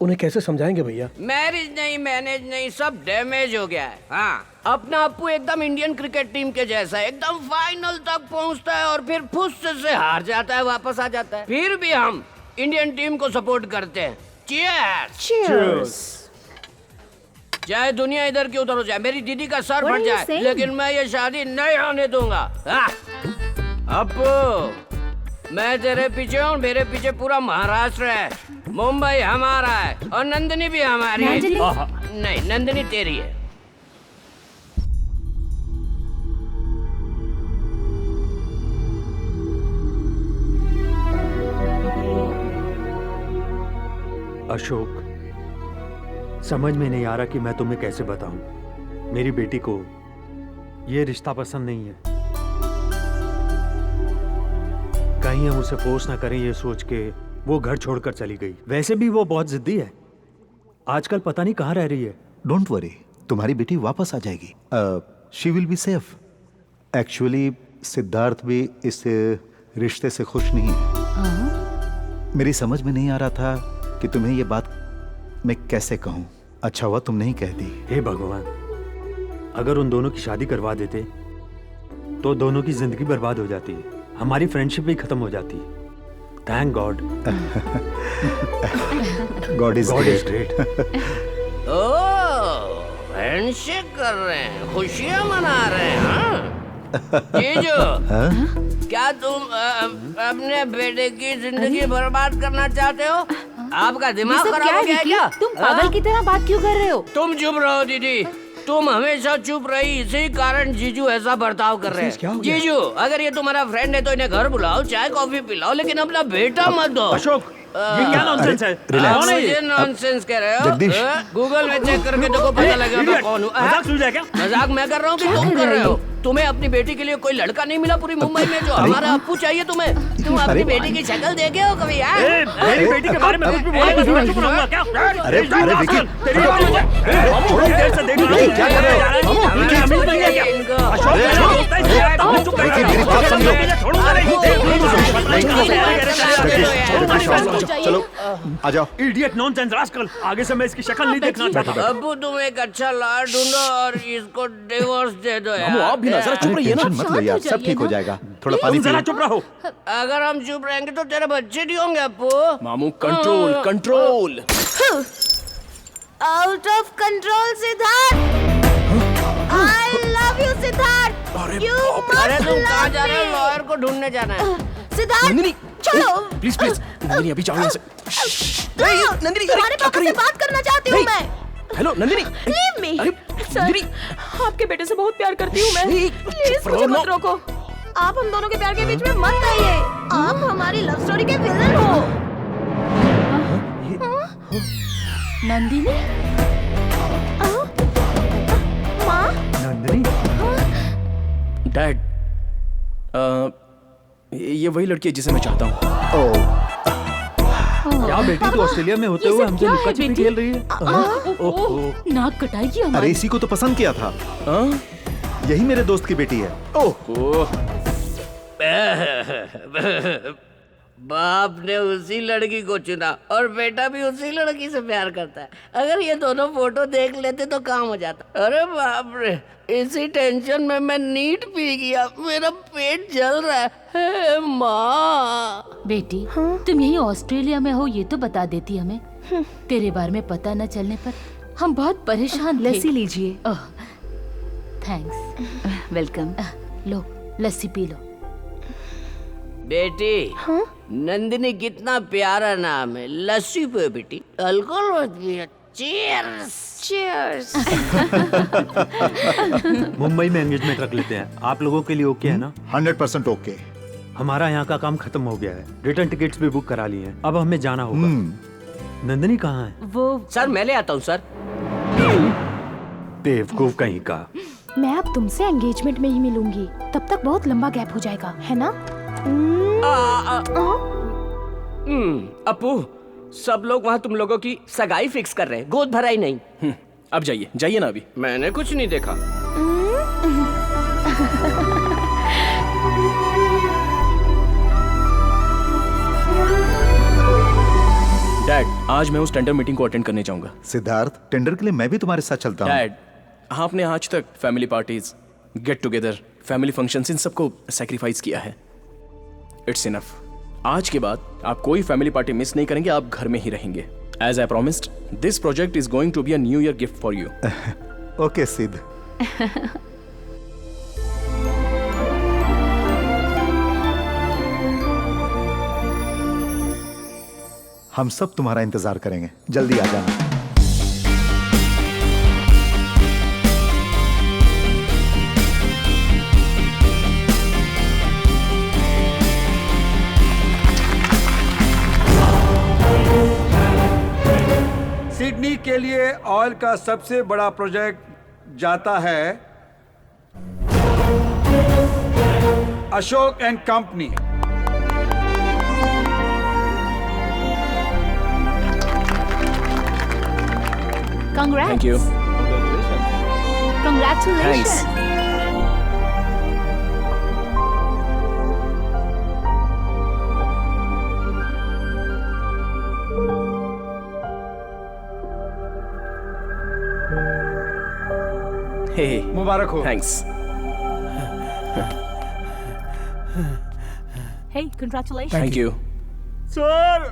उन्हें कैसे समझाएंगे भैया? मैरिज नहीं, मैनेज नहीं, सब डैमेज हो गया है। हाँ, अपना अप्पू एकदम इंडियन क्रिकेट टीम के जैसा है, एकदम फाइनल तक पहुंचता है और फिर फुस से हार जाता है, वापस आ जाता है। फिर भी हम इंडियन टीम को सपोर्ट करते हैं। चीयर्स। चाहे दुनिया इधर की उधर हो जाए, मेरी दीदी का सर फट जाए, लेकिन मैं ये शादी नहीं होने दूंगा। अप्पू, मैं तेरे पीछे हूँ, मेरे पीछे पूरा महाराष्ट्र है। मुंबई हमारा है और नंदिनी भी हमारी है। नहीं, नंदिनी तेरी है। अशोक, समझ में नहीं आ रहा कि मैं तुम्हें कैसे बताऊं। मेरी बेटी को ये रिश्ता पसंद नहीं है। कहीं हम उसे फोर्स ना करें ये सोच के वो घर छोड़कर चली गई। वैसे भी वो बहुत जिद्दी है, आजकल पता नहीं कहाँ रह रही है। डोंट वरी, तुम्हारी बेटी वापस आ जाएगी। She will be safe. Actually Siddharth भी इस रिश्ते से खुश नहीं है। मेरी समझ में नहीं आ रहा था कि तुम्हें ये बात मैं कैसे कहूं। अच्छा हुआ तुम नहीं कहती। हे भगवान, अगर उन दोनों की शादी करवा देते तो दोनों की जिंदगी बर्बाद हो जाती, हमारी फ्रेंडशिप भी खत्म हो जाती। Thank God. God is great. Oh, handshake कर रहे हैं, खुशियां मना रहे हैं। हाँ? जीजू, क्या तुम अपने बेटे की जिंदगी बर्बाद करना चाहते हो? आपका दिमाग खराब हो गया है क्या? तुम पागल की तरह बात क्यों कर रहे हो? तुम चुप रहो दीदी, तुम हमेशा चुप रही, इसी कारण जीजू ऐसा बर्ताव कर रहे हैं। जीजू, अगर ये तुम्हारा फ्रेंड है तो इन्हें घर बुलाओ, चाय कॉफी पिलाओ, लेकिन अपना बेटा मत दो। अशोक, ये क्या नॉनसेंस है? कौन है ये नॉनसेंस कह रहे हो? गूगल में चेक करके देखो, पता लगेगा मैं कौन हूँ। मजाक सुन रहे क्या? मजाक मैं कर रहा हूँ कि तुम कर रहे हो? तुम्हें अपनी बेटी के लिए कोई लड़का नहीं मिला पूरी मुंबई में जो हमारा अप्पू चाहिए तुम्हें? तुम अपनी बेटी की शक्ल देखे हो कभी? मेरी बेटी के बारे में कुछ भी बोले तो मैं चुप रहूंगा क्या? अरे विकी, तेरी बात थोड़ी देर से देख रहा हूं। क्या कर रहे हो? चलो आ जाओ। इडियट, नॉनसेंस, रास्कल, आगे से मैं इसकी शक्ल नहीं देखना चाहता। अप्पू, तुम एक अच्छा लाड़ ढूंढो और इसको डिवोर्स दे दो यार। आप भी ना जरा चुप रहिए ना। मत लो यार, सब ठीक हो जाएगा। थोड़ा पानी जरा पियो। चुप रहो। अगर हम चुप रहेंगे तो तेरे बच्चे नहीं होंगे अप्पू। मामू, control control. Out of control Siddharth. I love you Siddharth. अरे तुम कहाँ जा रहे हो? लॉयर को ढूंढने जाना है। सिद्धार्थ, चलो। प्लीज प्लीज, नंदिनी अभी जाओ यहाँ से। नंदिनी, तुम्हारे पापा से बात करना चाहती हूँ मैं। Hello Nandini. Leave me. Nandini, आपके बेटे से बहुत प्यार करती हूँ मैं। प्लीज मुझे मत रोको। आप हम दोनों के प्यार के बीच में मत आइए। आप हमारी लव स्टोरी के विलन हो। नंदिनी, माँ, नंदिनी, डैड, ये वही लड़की है जिसे मैं चाहता हूँ। क्या बेटी तो ऑस्ट्रेलिया में होते हुए हमसे लुका छिपी खेल रही है? ओह, नाक कटाएगी हमारी। अरे इसी को तो पसंद किया था। यही मेरे दोस्त की बेटी है। बाप ने उसी लड़की को चुना और बेटा भी उसी लड़की से प्यार करता है। अगर ये दोनों फोटो देख लेते तो काम हो जाता। अरे बाप रे, इसी टेंशन में मैं नीट पी गया। मेरा पेट जल रहा है। हे माँ। बेटी, तुम यही ऑस्ट्रेलिया में हो ये तो बता देती हमें। तेरे बारे में पता न चलने पर हम बहुत परेशान थे। लस्सी लीजिए। थैंक्स। वेलकम। लो लस्सी पी लो। बेटी, नंदिनी कितना प्यारा नाम है। लस्सी पे बेटी, अल्कोहल मत पियो। चीयर्स। चीयर्स। मुंबई में एंगेजमेंट रख लेते हैं। आप लोगों के लिए ओके है ना? 100% ओके। हमारा यहाँ का काम खत्म हो गया है। रिटर्न टिकट्स भी बुक करा लिए हैं। अब हमें जाना होगा। नंदिनी कहाँ है? वो सर मैं ले आता हूँ सर। बेवकूफ कहीं का। मैं अब तुमसे एंगेजमेंट में ही मिलूंगी। तब तक बहुत लंबा गैप हो जाएगा, है ना? अपू, सब लोग वहाँ तुम लोगों की सगाई फिक्स कर रहे हैं, गोद भराई नहीं। अब जाइए, जाइए ना अभी। मैंने कुछ नहीं देखा। डैड, आज मैं उस टेंडर मीटिंग को अटेंड करने जाऊंगा। सिद्धार्थ, टेंडर के लिए मैं भी तुम्हारे साथ चलता हूँ। डैड, आपने आज तक family parties, get together, family functions, इन सबको सैक्रिफाइस किया है। It's enough. आज के बाद आप कोई फैमिली पार्टी मिस नहीं करेंगे। आप घर में ही रहेंगे। As I promised, this project is going to be a new year gift for you. Okay Siddh. हम सब तुम्हारा इंतजार करेंगे। जल्दी आ जाना। सिडनी के लिए ऑयल का सबसे बड़ा प्रोजेक्ट जाता है Ashok and company. Congrats. Thank you. Congratulations. Thanks. Hey मुबारक हो। Thanks. Hey, congratulations. Thank you. Sir,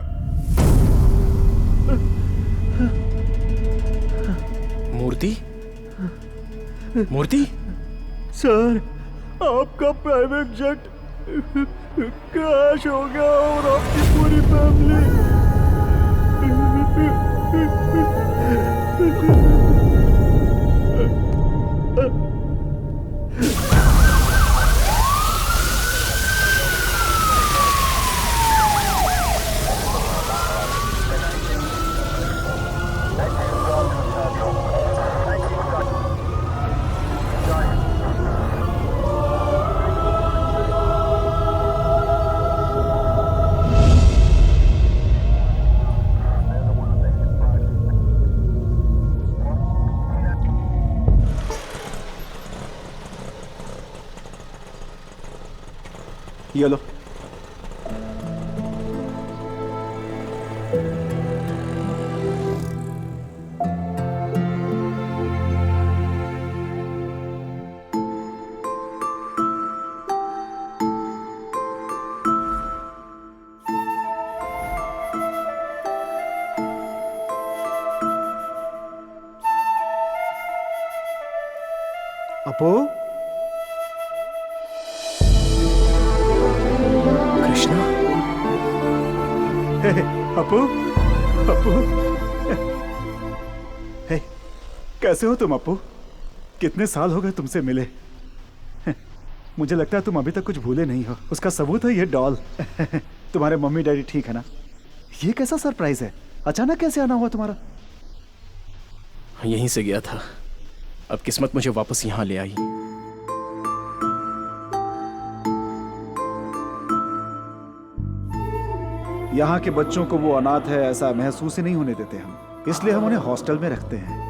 Murthy, Murthy, sir, आपका प्राइवेट जेट क्रैश हो गया और आपकी पूरी फैमिली। ये लो। अपू, कृष्णा, अपू, अपू, हे, कैसे हो तुम अपू? कितने साल हो गए तुमसे मिले? मुझे लगता है तुम अभी तक कुछ भूले नहीं हो। उसका सबूत है ये डॉल। तुम्हारे मम्मी डैडी ठीक है ना? ये कैसा सरप्राइज है? अचानक कैसे आना हुआ तुम्हारा? यहीं से गया था, अब किस्मत मुझे वापस यहाँ ले आई। यहाँ के बच्चों को वो अनाथ है ऐसा महसूस ही नहीं होने देते हम, इसलिए हम उन्हें हॉस्टल में रखते हैं।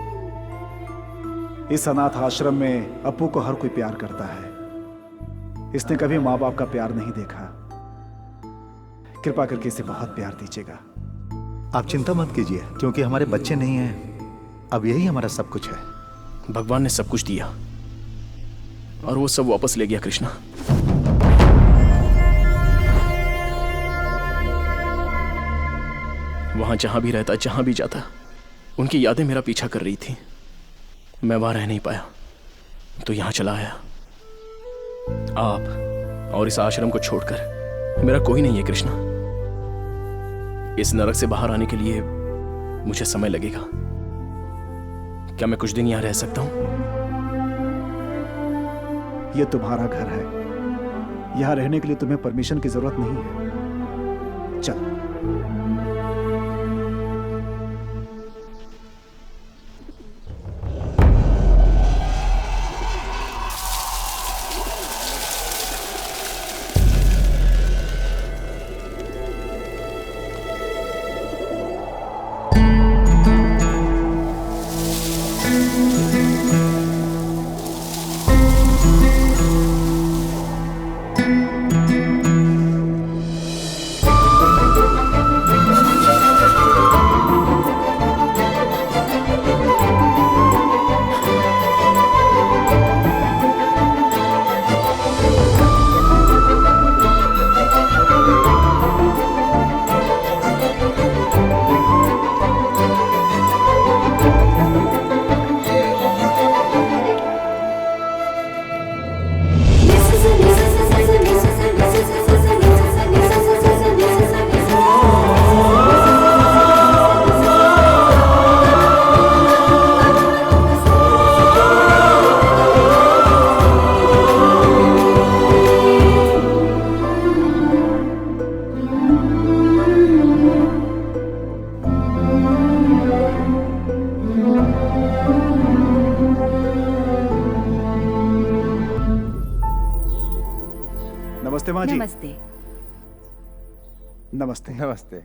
इस अनाथ आश्रम में अपू को हर कोई प्यार करता है। इसने कभी माँ बाप का प्यार नहीं देखा। कृपा करके इसे बहुत प्यार दीजिएगा। आप चिंता मत कीजिए, क्योंकि हमारे बच्चे नहीं हैं, अब यही हमारा सब कुछ है। भगवान ने सब कुछ दिया और वो सब वापस ले गया कृष्णा। वहां जहां भी रहता, जहां भी जाता, उनकी यादें मेरा पीछा कर रही थी। मैं वहां रह नहीं पाया तो यहां चला आया। आप और इस आश्रम को छोड़कर मेरा कोई नहीं है कृष्णा। इस नरक से बाहर आने के लिए मुझे समय लगेगा। क्या मैं कुछ दिन यहां रह सकता हूं? यह तुम्हारा घर है, यहां रहने के लिए तुम्हें परमिशन की जरूरत नहीं है। चल। नमस्ते माँ जी। नमस्ते। नमस्ते। नमस्ते।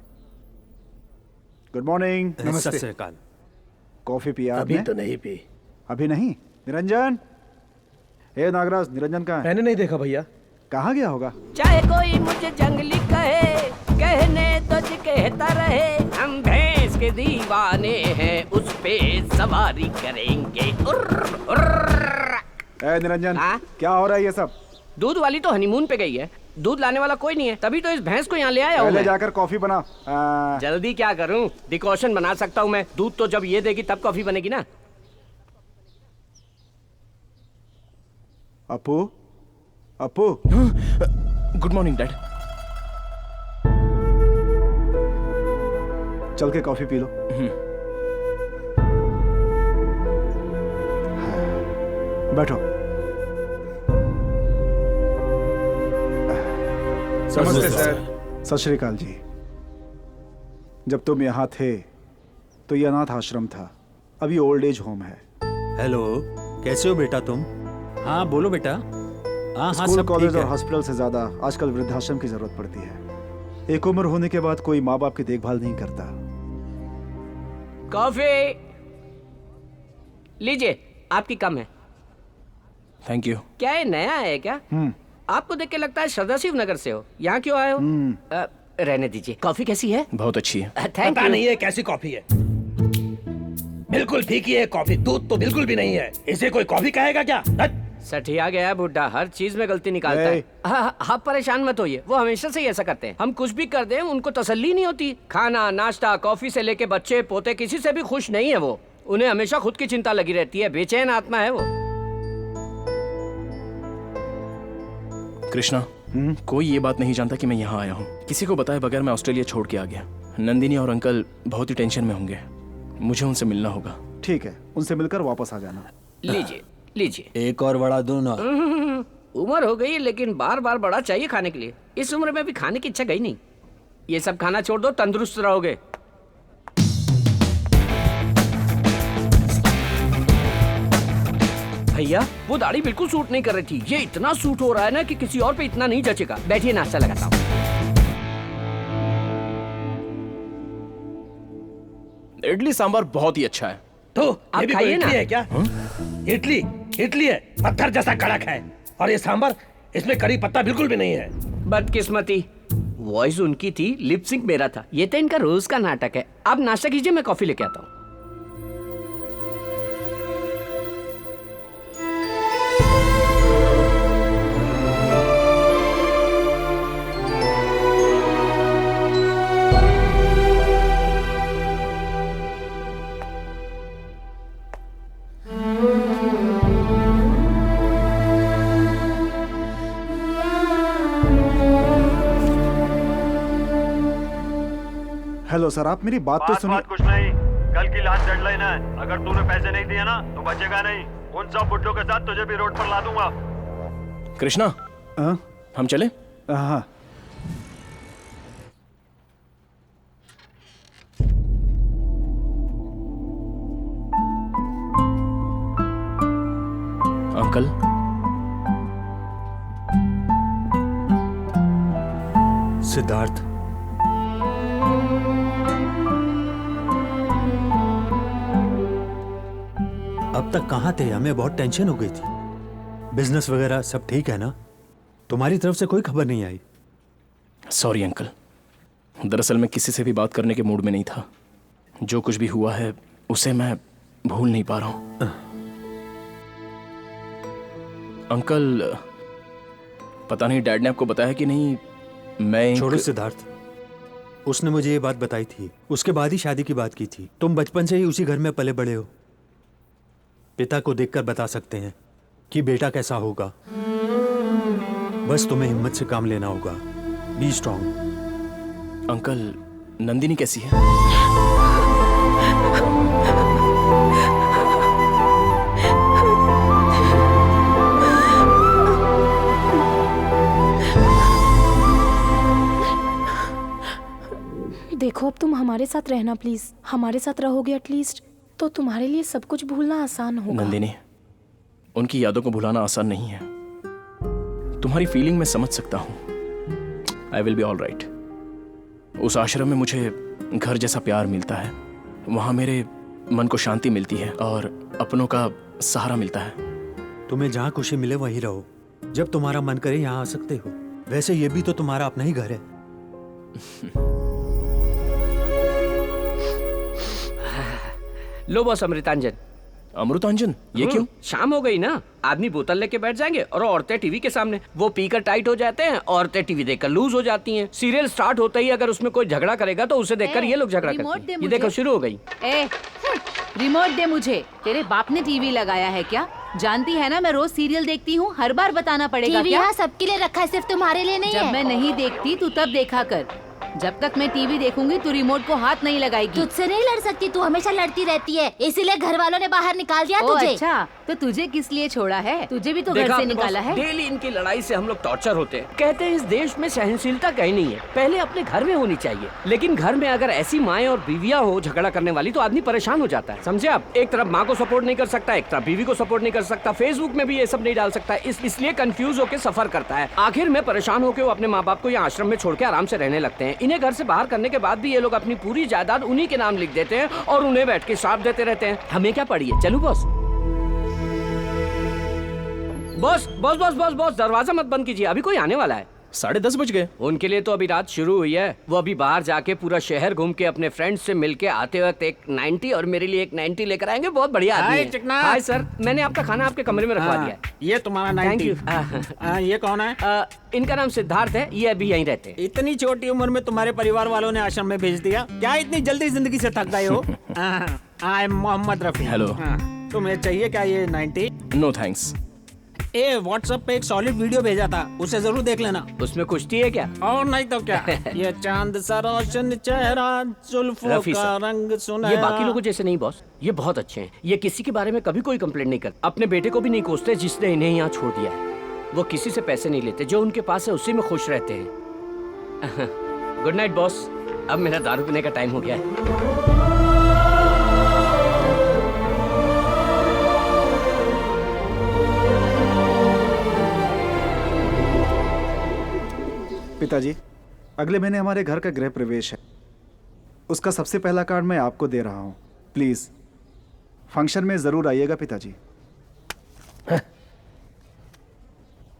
Good morning. नमस्ते। सत श्रीकाल। कॉफी पिया अभी आपने? तो नहीं पी। अभी नहीं? निरंजन, हे नागराज, निरंजन कहाँ है? मैंने नहीं देखा भैया। कहाँ गया होगा? चाहे कोई मुझे जंगली कहे, कहने तो कहता रहे, हम भैंस के दीवाने हैं, उस पे सवारी करेंगे। उर्र, उर्र। निरंजन, क्या हो रहा है ये सब? दूध वाली तो हनीमून पे गई है, दूध लाने वाला कोई नहीं है, तभी तो इस भैंस को यहाँ ले आया हूँ। पहले जाकर कॉफी बना। जल्दी क्या करूँ, डिकॉशन बना सकता हूँ मैं। दूध तो जब ये देगी तब कॉफी बनेगी ना। Apu, Apu. Good morning dad. चल के कॉफी पी लो। बैठो। नमस्ते सर। सत श्री अकाल जी। जब तुम यहाँ थे तो ये अनाथ आश्रम था, अभी ओल्ड एज होम है। हेलो, कैसे हो बेटा तुम? हाँ बोलो बेटा। हाँ स्कूल, सब कॉलेज ठीक और है। हॉस्पिटल से ज्यादा आजकल वृद्धाश्रम की जरूरत पड़ती है। एक उम्र होने के बाद कोई माँ बाप की देखभाल नहीं करता। कॉफी लीजिए, आपकी कम है। Thank you. क्या ये नया है क्या? आपको देख के लगता है श्रद्धा शिव नगर से हो। यहाँ क्यों आए हो? रहने दीजिए। कॉफी कैसी है? बहुत अच्छी है। थैंक पता यू। नहीं है कैसी कॉफी है। बिल्कुल फीकी है कॉफी, दूध तो बिल्कुल भी नहीं है। इसे कोई कॉफी कहेगा क्या? सठिया गया बुड्ढा, हर चीज में गलती निकालता है। आप परेशान मत होइए, वो हमेशा से ही ऐसा करते हैं। हम कुछ भी कर दें उनको तसल्ली नहीं होती। खाना, नाश्ता, कॉफी से लेके बच्चे पोते, किसी से भी खुश नहीं है वो। उन्हें हमेशा खुद की चिंता लगी रहती है, बेचैन आत्मा है वो। कृष्णा, कोई ये बात नहीं जानता कि मैं यहाँ आया हूँ। किसी को बताए बगैर मैं ऑस्ट्रेलिया छोड़ के आ गया। नंदिनी और अंकल बहुत ही टेंशन में होंगे, मुझे उनसे मिलना होगा। ठीक है, उनसे मिलकर वापस आ जाना। लीजिए लीजिए। एक और बड़ा दूं ना? उम्र हो गई लेकिन बार बार बड़ा चाहिए खाने के लिए। इस उम्र में भी खाने की इच्छा गई नहीं। ये सब खाना छोड़ दो, तंदुरुस्त रहोगे। भैया वो दाढ़ी बिल्कुल सूट नहीं कर रही थी। ये इतना सूट हो रहा है ना कि किसी और पे इतना नहीं जचेगा। बैठिए, नाश्ता लगाता हूँ। इडली सांभर बहुत ही अच्छा है। तो आप ये भी खाइए कोई इडली ना। है क्या? इडली इडली है, पत्थर जैसा कड़क है। और ये सांभर, इसमें करी पत्ता बिल्कुल भी नहीं है। बदकिस्मती, वॉइस उनकी थी, लिप सिंक मेरा था। ये तो इनका रोज का नाटक है। आप नाश्ता कीजिए, मैं कॉफी लेके आता हूँ। हेलो सर, आप मेरी बात तो सुनिए। कुछ नहीं, कल की लास्ट डेडलाइन है। अगर तूने पैसे नहीं दिए ना तो बचेगा नहीं। उन सब बुड्ढों के साथ तुझे भी रोड पर ला दूंगा। कृष्णा, हम चले? हाँ। अंकल, सिद्धार्थ, अब तक कहाँ थे? हमें बहुत टेंशन हो गई थी। बिजनेस वगैरह सब ठीक है ना? तुम्हारी तरफ से कोई खबर नहीं आई? सॉरी अंकल, दरअसल मैं किसी से भी बात करने के मूड में नहीं था। जो कुछ भी हुआ है उसे मैं भूल नहीं पा रहा हूं। अंकल, पता नहीं डैड ने आपको बताया कि नहीं, मैं छोड़ो सिद्धार्थ, उसने मुझे ये बात बताई थी। उसके बाद ही शादी की बात की थी। तुम बचपन से ही उसी घर में पले बड़े हो। पिता को देखकर बता सकते हैं कि बेटा कैसा होगा। बस तुम्हें हिम्मत से काम लेना होगा। B strong. अंकल, नंदिनी कैसी है? देखो, अब तुम हमारे साथ रहना प्लीज। हमारे साथ रहोगे एटलीस्ट तो तुम्हारे लिए सब कुछ भूलना आसान होगा। नंदिनी, उनकी यादों को भुलाना आसान नहीं है। तुम्हारी फीलिंग मैं समझ सकता हूं। I will be all right. उस आश्रम में मुझे घर जैसा प्यार मिलता है। वहां मेरे मन को शांति मिलती है और अपनों का सहारा मिलता है। तुम्हें जहाँ खुशी मिले वहीं रहो। जब तुम्हारा मन करे यहाँ आ सकते हो। वैसे ये भी तो तुम्हारा अपना ही घर है। लो बॉस, अमृतांजन। अमृतांजन? ये क्यों? शाम हो गई ना, आदमी बोतल लेके बैठ जाएंगे और औरतें टीवी के सामने। वो पीकर टाइट हो जाते हैं, औरतें टीवी देखकर लूज हो जाती हैं। सीरियल स्टार्ट होते ही अगर उसमें कोई झगड़ा करेगा तो उसे देखकर ये लोग झगड़ा करते हैं। ये देखो, शुरू हो गई। रिमोट दे मुझे। तेरे बाप ने टीवी लगाया है क्या? जानती है ना मैं रोज सीरियल देखती हूँ। हर बार बताना पड़ेगा टीवी क्या? यहाँ सबके लिए रखा है, सिर्फ तुम्हारे लिए नहीं है। जब मैं नहीं देखती तू तब देखा कर। जब तक मैं टीवी देखूंगी तू रिमोट को हाथ नहीं लगाएगी। तुझसे नहीं लड़ सकती, तू हमेशा लड़ती रहती है। इसीलिए घर वालों ने बाहर निकाल दिया तुझे। अच्छा, तो तुझे किस लिए छोड़ा है? तुझे भी तो घर से निकाला है। डेली इनकी लड़ाई से हम लोग टॉर्चर होते हैं। कहते हैं इस देश में सहनशीलता कहीं नहीं है। पहले अपने घर में होनी चाहिए, लेकिन घर में अगर ऐसी माएं और बीवियां हो झगड़ा करने वाली तो आदमी परेशान हो जाता है। समझे आप? एक तरफ माँ को सपोर्ट नहीं कर सकता, एक तरफ बीवी को सपोर्ट नहीं कर सकता, फेसबुक में भी ये सब नहीं डाल सकता। इसलिए कंफ्यूज होकर सफर करता है। आखिर में परेशान होकर वो अपने माँ बाप को यहाँ आश्रम में छोड़ के आराम से रहने लगते हैं। इन्हें घर से बाहर करने के बाद भी ये लोग अपनी पूरी जायदाद उन्हीं के नाम लिख देते हैं और उन्हें बैठ के श्राप देते रहते हैं। हमें क्या पड़ी है? चलूं boss? Boss boss boss boss boss, दरवाजा मत बंद कीजिए, अभी कोई आने वाला है। 10:30 बज गए। उनके लिए तो अभी रात शुरू हुई है। वो अभी बाहर जाके पूरा शहर घूम के अपने फ्रेंड्स से मिलके आते वक्त एक 90 और मेरे लिए एक 90 लेकर आएंगे। बहुत बढ़िया आदमी है। चिकना। हाय सर, मैंने आपका खाना आपके कमरे में रखवा दिया है। ये तुम्हारा 90। Thank you. ये कौन है? इनका नाम सिद्धार्थ है, ये अभी यहीं रहते हैं। इतनी छोटी उम्र में तुम्हारे परिवार वालों ने आश्रम में भेज दिया? क्या इतनी जल्दी जिंदगी से थक गए हो? I am Mohammed Rafi. Hello. तुम्हें चाहिए क्या ये 90? No thanks. ए व्हाट्सएप पे एक सॉलिड वीडियो भेजा था, उसे जरूर देख लेना। उसमें कुश्ती है क्या? और नहीं तो क्या। ये चांद सा रोशन चेहरा, जुल्फों का रंग सुनहरा। ये बाकी लोगों जैसे नहीं बॉस, ये बहुत अच्छे हैं। ये किसी के बारे में कभी कोई कंप्लेंट नहीं करते। अपने बेटे को भी नहीं कोसते जिसने इन्हें यहाँ छोड़ दिया है। वो किसी से पैसे नहीं लेते, जो उनके पास है उसी में खुश रहते हैं। गुड नाइट बॉस, अब मेरा दारू पीने का टाइम हो गया है। पिताजी, अगले महीने हमारे घर का गृह प्रवेश है। उसका सबसे पहला कार्ड मैं आपको दे रहा हूँ। प्लीज फंक्शन में जरूर आइएगा पिताजी।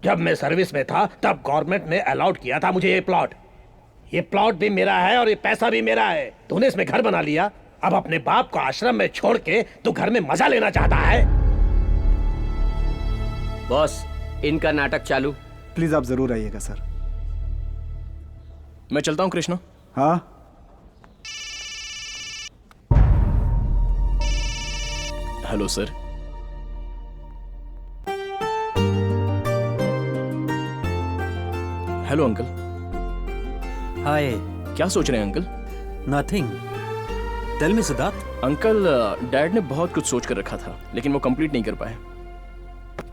जब मैं सर्विस में था तब गवर्नमेंट ने अलाउड किया था मुझे ये प्लॉट। ये प्लॉट भी मेरा है और ये पैसा भी मेरा है। तूने इसमें घर बना लिया, अब अपने बाप को आश्रम में छोड़ के तू घर में मजा लेना चाहता है। बॉस, इनका नाटक चालू। प्लीज आप जरूर आइएगा सर। मैं चलता हूं कृष्णा। हाँ, hello sir. Hello uncle. Hi. क्या सोच रहे हैं uncle? Nothing. Tell me Siddharth. Uncle, dad ने बहुत कुछ सोच कर रखा था लेकिन वो कंप्लीट नहीं कर पाए,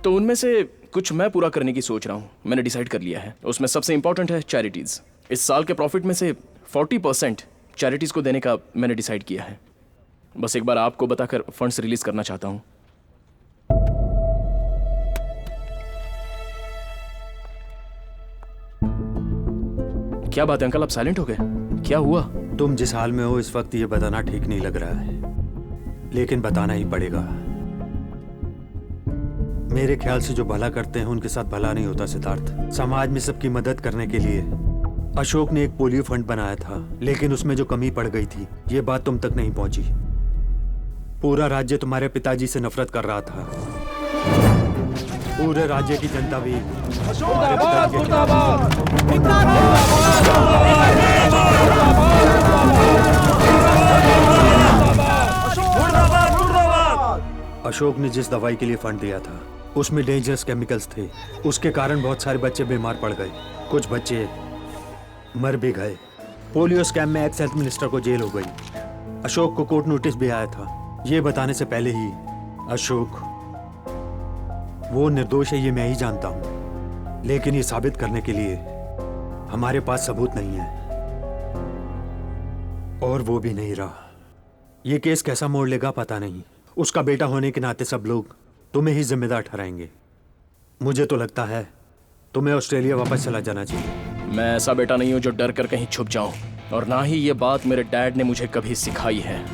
तो उनमें से कुछ मैं पूरा करने की सोच रहा हूँ। मैंने डिसाइड कर लिया है। उसमें सबसे इंपॉर्टेंट है चैरिटीज। इस साल के प्रॉफिट में से 40% चैरिटीज को देने का मैंने डिसाइड किया है। बस एक बार आपको बताकर फंड्स रिलीज करना चाहता हूँ। क्या बात है अंकल, आप साइलेंट हो गए? क्या हुआ? तुम जिस हाल में हो इस वक्त ये बताना ठीक नहीं लग रहा है, लेकिन बताना ही पड़ेगा। मेरे ख्याल से जो भला करते हैं उनके साथ भला नहीं होता सिद्धार्थ। समाज में सबकी मदद करने के लिए अशोक ने एक पोलियो फंड बनाया था, लेकिन उसमें जो कमी पड़ गई थी ये बात तुम तक नहीं पहुंची। पूरा राज्य तुम्हारे पिताजी से नफरत कर रहा था। पूरे राज्य की जनता भी अशोक ने जिस दवाई के लिए फंड दिया था उसमें डेंजरस केमिकल्स थे। उसके कारण बहुत सारे बच्चे बीमार पड़ गए, कुछ बच्चे मर भी गए। पोलियो स्कैम में एक्स हेल्थ मिनिस्टर को जेल हो गई। अशोक को कोर्ट नोटिस भी आया था। ये बताने से पहले ही अशोक वो निर्दोष है ये मैं ही जानता हूं, लेकिन ये साबित करने के लिए हमारे पास सबूत नहीं है, और वो भी नहीं रहा। ये केस कैसा मोड़ लेगा पता नहीं। उसका बेटा होने के नाते सब लोग तुम्हें ही जिम्मेदार ठहराएंगे। मुझे तो लगता है तुम्हें ऑस्ट्रेलिया वापस चला जाना चाहिए। मैं ऐसा बेटा नहीं हूं जो डर कर कहीं छुप जाऊं, और ना ही ये बात मेरे डैड ने मुझे कभी सिखाई है।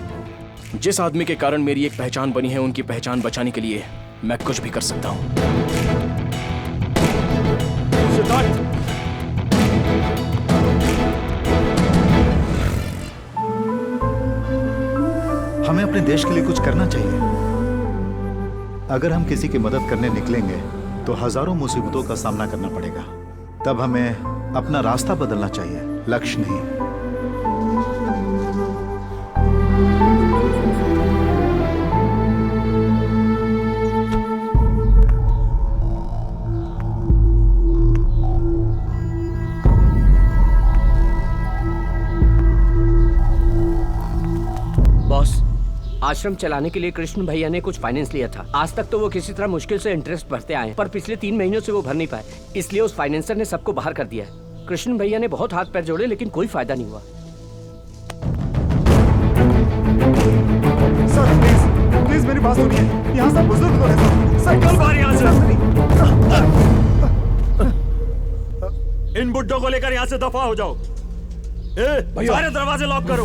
जिस आदमी के कारण मेरी एक पहचान बनी है, उनकी पहचान बचाने के लिए मैं कुछ भी कर सकता हूं। हमें अपने देश के लिए कुछ करना चाहिए। अगर हम किसी की मदद करने निकलेंगे तो हजारों मुसीबतों का सामना करना पड़ेगा। तब हमें अपना रास्ता बदलना चाहिए, लक्ष्य नहीं। बॉस, आश्रम चलाने के लिए कृष्ण भैया ने कुछ फाइनेंस लिया था। आज तक तो वो किसी तरह मुश्किल से इंटरेस्ट भरते आए, पर पिछले 3 महीनों से वो भर नहीं पाए। इसलिए उस फाइनेंसर ने सबको बाहर कर दिया है। कृष्ण भैया ने बहुत हाथ पैर जोड़े लेकिन कोई फायदा नहीं हुआ। सर प्लीज प्लीज मेरी बात सुनिए। यहाँ सब बुजुर्ग लोग हैं सर। निकल बाहर यहाँ से। इन बुड्ढों को लेकर यहाँ से दफा हो जाओ। सारे दरवाजे लॉक करो।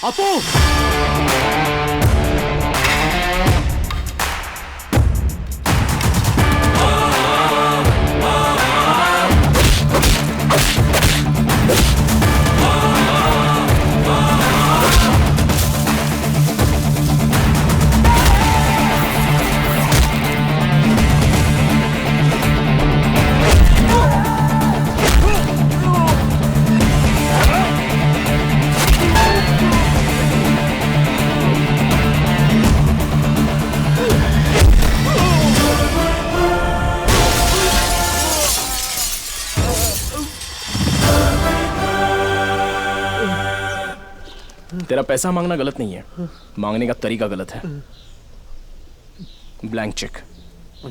अपू! तेरा पैसा मांगना गलत नहीं है, मांगने का तरीका गलत है। ब्लैंक चेक,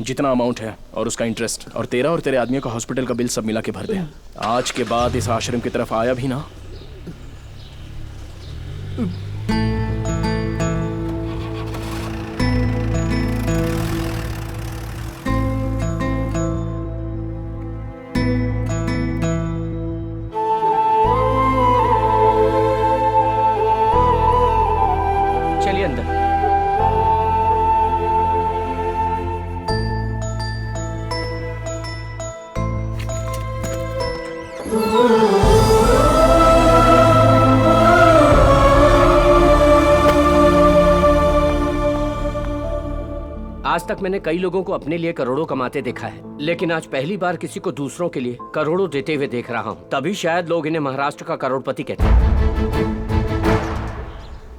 जितना अमाउंट है और उसका इंटरेस्ट और तेरा और तेरे आदमियों का हॉस्पिटल का बिल सब मिला के भर दे। आज के बाद इस आश्रम की तरफ आया भी ना। चलिए अंदर। आज तक मैंने कई लोगों को अपने लिए करोड़ों कमाते देखा है, लेकिन आज पहली बार किसी को दूसरों के लिए करोड़ों देते हुए देख रहा हूँ। तभी शायद लोग इन्हें महाराष्ट्र का करोड़पति कहते हैं।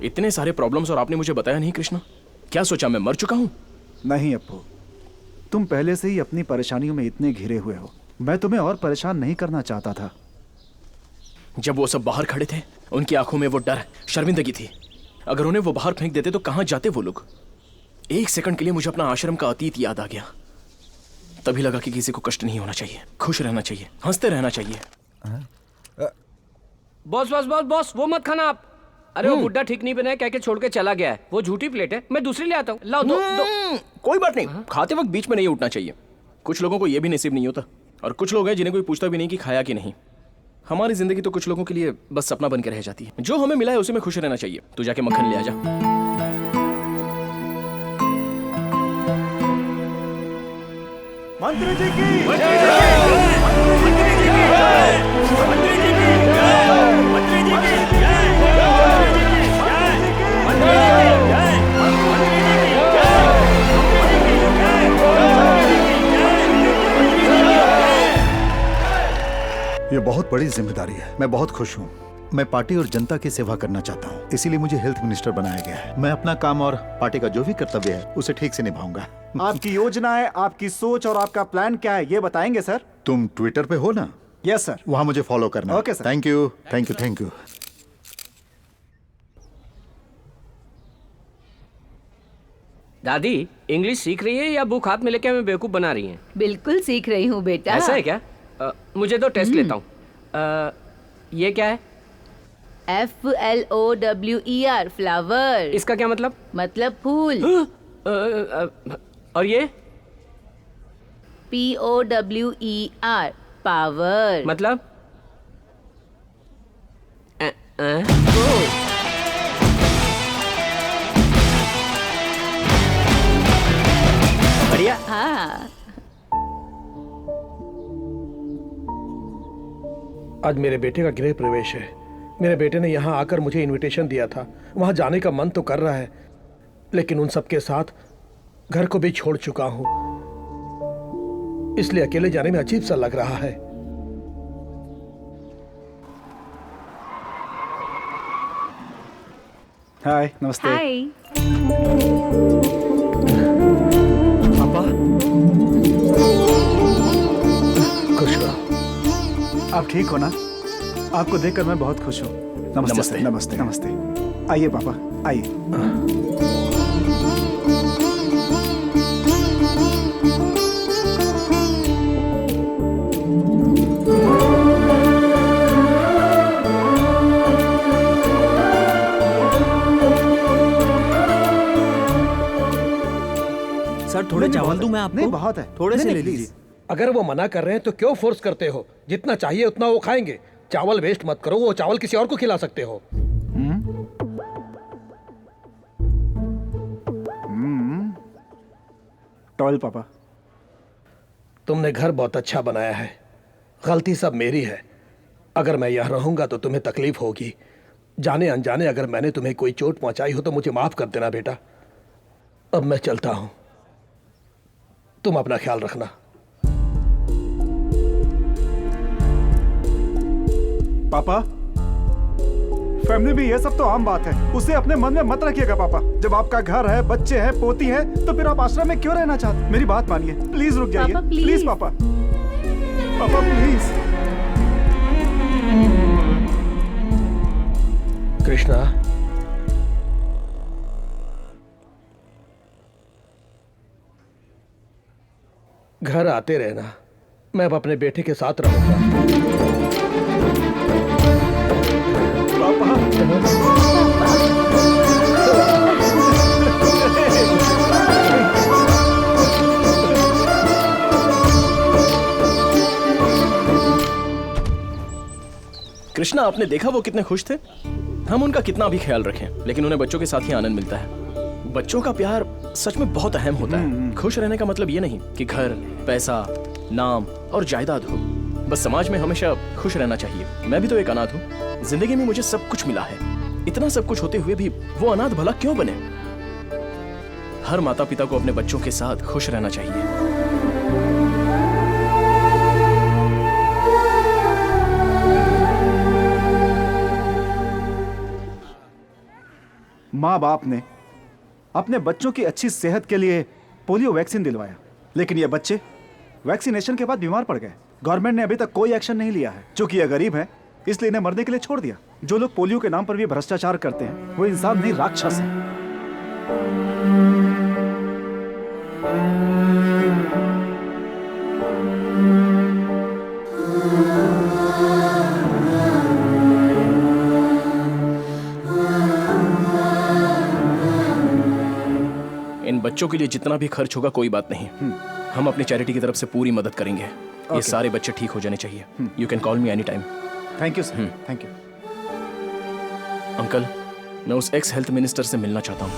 इतने सारे प्रॉब्लम्स और आपने मुझे बताया नहीं कृष्णा। क्या सोचा मैं मर चुका हूँ? नहीं अप्पू, तुम पहले से ही अपनी परेशानियों में इतने घिरे हुए हो। मैं तुम्हें और परेशान नहीं करना चाहता था। जब वो सब बाहर खड़े थे, उनकी आंखों में वो डर, शर्मिंदगी थी। अगर उन्हें वो बाहर फेंक देते तो कहां जाते वो लोग? एक सेकंड के लिए मुझे अपना आश्रम का अतीत याद आ गया। तभी लगा कि किसी को कष्ट नहीं होना चाहिए, खुश रहना चाहिए, हंसते रहना चाहिए। बॉस बॉस बॉस बॉस, वो मत खाना आप। अरे वो बुड्ढा ठीक नहीं बना है, कह के छोड़ के चला गया है। वो झूठी प्लेट है, मैं दूसरी ले आता हूँ। लाओ दो। कोई बात नहीं, खाते वक्त बीच में नहीं उठना चाहिए। कुछ लोगों को यह भी नसीब नहीं होता, और कुछ लोग हैं जिन्हें कोई पूछता भी नहीं कि खाया कि नहीं। हमारी जिंदगी तो कुछ लोगों के लिए बस सपना बन के रह जाती है। जो हमें मिला है उसी में खुश रहना चाहिए। तू जाके मक्खन ले आ जा। मंत्री जी की ये बहुत बड़ी जिम्मेदारी है। मैं बहुत खुश हूँ। मैं पार्टी और जनता की सेवा करना चाहता हूँ, इसीलिए मुझे हेल्थ मिनिस्टर बनाया गया है। मैं अपना काम और पार्टी का जो भी कर्तव्य है उसे ठीक से निभाऊंगा। आपकी योजना है, आपकी सोच और आपका प्लान क्या है, ये बताएंगे सर? तुम ट्विटर पे हो ना? Yes sir. वहां मुझे फॉलो करना। Okay sir. Thank you, thank you, thank you. दादी इंग्लिश सीख रही है या बुक हाथ में लेके हमें बेवकूफ बना रही है? बिल्कुल सीख रही हूँ बेटा। ऐसा है क्या? मुझे तो टेस्ट लेता हूँ। ये क्या है? FLOWER, flower. इसका क्या मतलब? मतलब फूल। और ये? POWER, power. मतलब? बढ़िया। हाँ। आज मेरे बेटे का गृह प्रवेश है। मेरे बेटे ने यहाँ आकर मुझे इनविटेशन दिया था। वहाँ जाने का मन तो कर रहा है, लेकिन उन सबके साथ घर को भी छोड़ चुका हूँ, इसलिए अकेले जाने में अजीब सा लग रहा है। हाय, नमस्ते। हाय। पापा, खुश रहो। आप ठीक हो ना? आपको देखकर मैं बहुत खुश हूँ। नमस्ते नमस्ते। नमस्ते नमस्ते। आइए पापा, आइए। सर थोड़े चावल दूं मैं आपको? नहीं, बहुत है। थोड़े से नहीं, ले नहीं, लीजिए। अगर वो मना कर रहे हैं तो क्यों फोर्स करते हो? जितना चाहिए उतना वो खाएंगे। चावल वेस्ट मत करो, वो चावल किसी और को खिला सकते हो। टॉयल पापा। तुमने घर बहुत अच्छा बनाया है, गलती सब मेरी है। अगर मैं यहाँ रहूंगा तो तुम्हें तकलीफ होगी। जाने अनजाने अगर मैंने तुम्हें कोई चोट पहुंचाई हो तो मुझे माफ कर देना बेटा। अब मैं चलता हूं, तुम अपना ख्याल रखना। पापा, फैमिली में ये सब तो आम बात है, उसे अपने मन में मत रखिएगा पापा। जब आपका घर है, बच्चे हैं, पोती है, तो फिर आप आश्रम में क्यों रहना चाहते? मेरी बात मानिए, प्लीज रुक जाइए। पापा, प्लीज पापा, पापा प्लीज। कृष्णा, घर आते रहना, मैं अब अपने बेटे के साथ रहूंगा। कृष्णा, आपने देखा वो कितने खुश थे? हम उनका कितना भी ख्याल रखें, लेकिन उन्हें बच्चों के साथ ही आनंद मिलता है। बच्चों का प्यार सच में बहुत अहम होता है। खुश रहने का मतलब ये नहीं कि घर, पैसा, नाम और जायदाद हो। बस समाज में हमेशा खुश रहना चाहिए। मैं भी तो एक अनाथ हूँ। जिंदगी में मुझे सब कुछ मिला है, इतना सब कुछ होते हुए भी वो अनाथ भला क्यों बने? हर माता पिता को अपने बच्चों के साथ खुश रहना चाहिए। माँ बाप ने अपने बच्चों की अच्छी सेहत के लिए पोलियो वैक्सीन दिलवाया, लेकिन ये बच्चे वैक्सीनेशन के बाद बीमार पड़ गए। गवर्नमेंट ने अभी तक कोई एक्शन नहीं लिया है। चूंकि ये गरीब है इसलिए इन्हें मरने के लिए छोड़ दिया। जो लोग पोलियो के नाम पर भी भ्रष्टाचार करते हैं वो इंसान नहीं, राक्षस है। इन बच्चों के लिए जितना भी खर्च होगा कोई बात नहीं, हम अपनी चैरिटी की तरफ से पूरी मदद करेंगे। ये सारे बच्चे ठीक हो जाने चाहिए। You can call me any time. Thank you sir, thank you. Uncle, मैं उस एक्स हेल्थ मिनिस्टर से मिलना चाहता हूँ।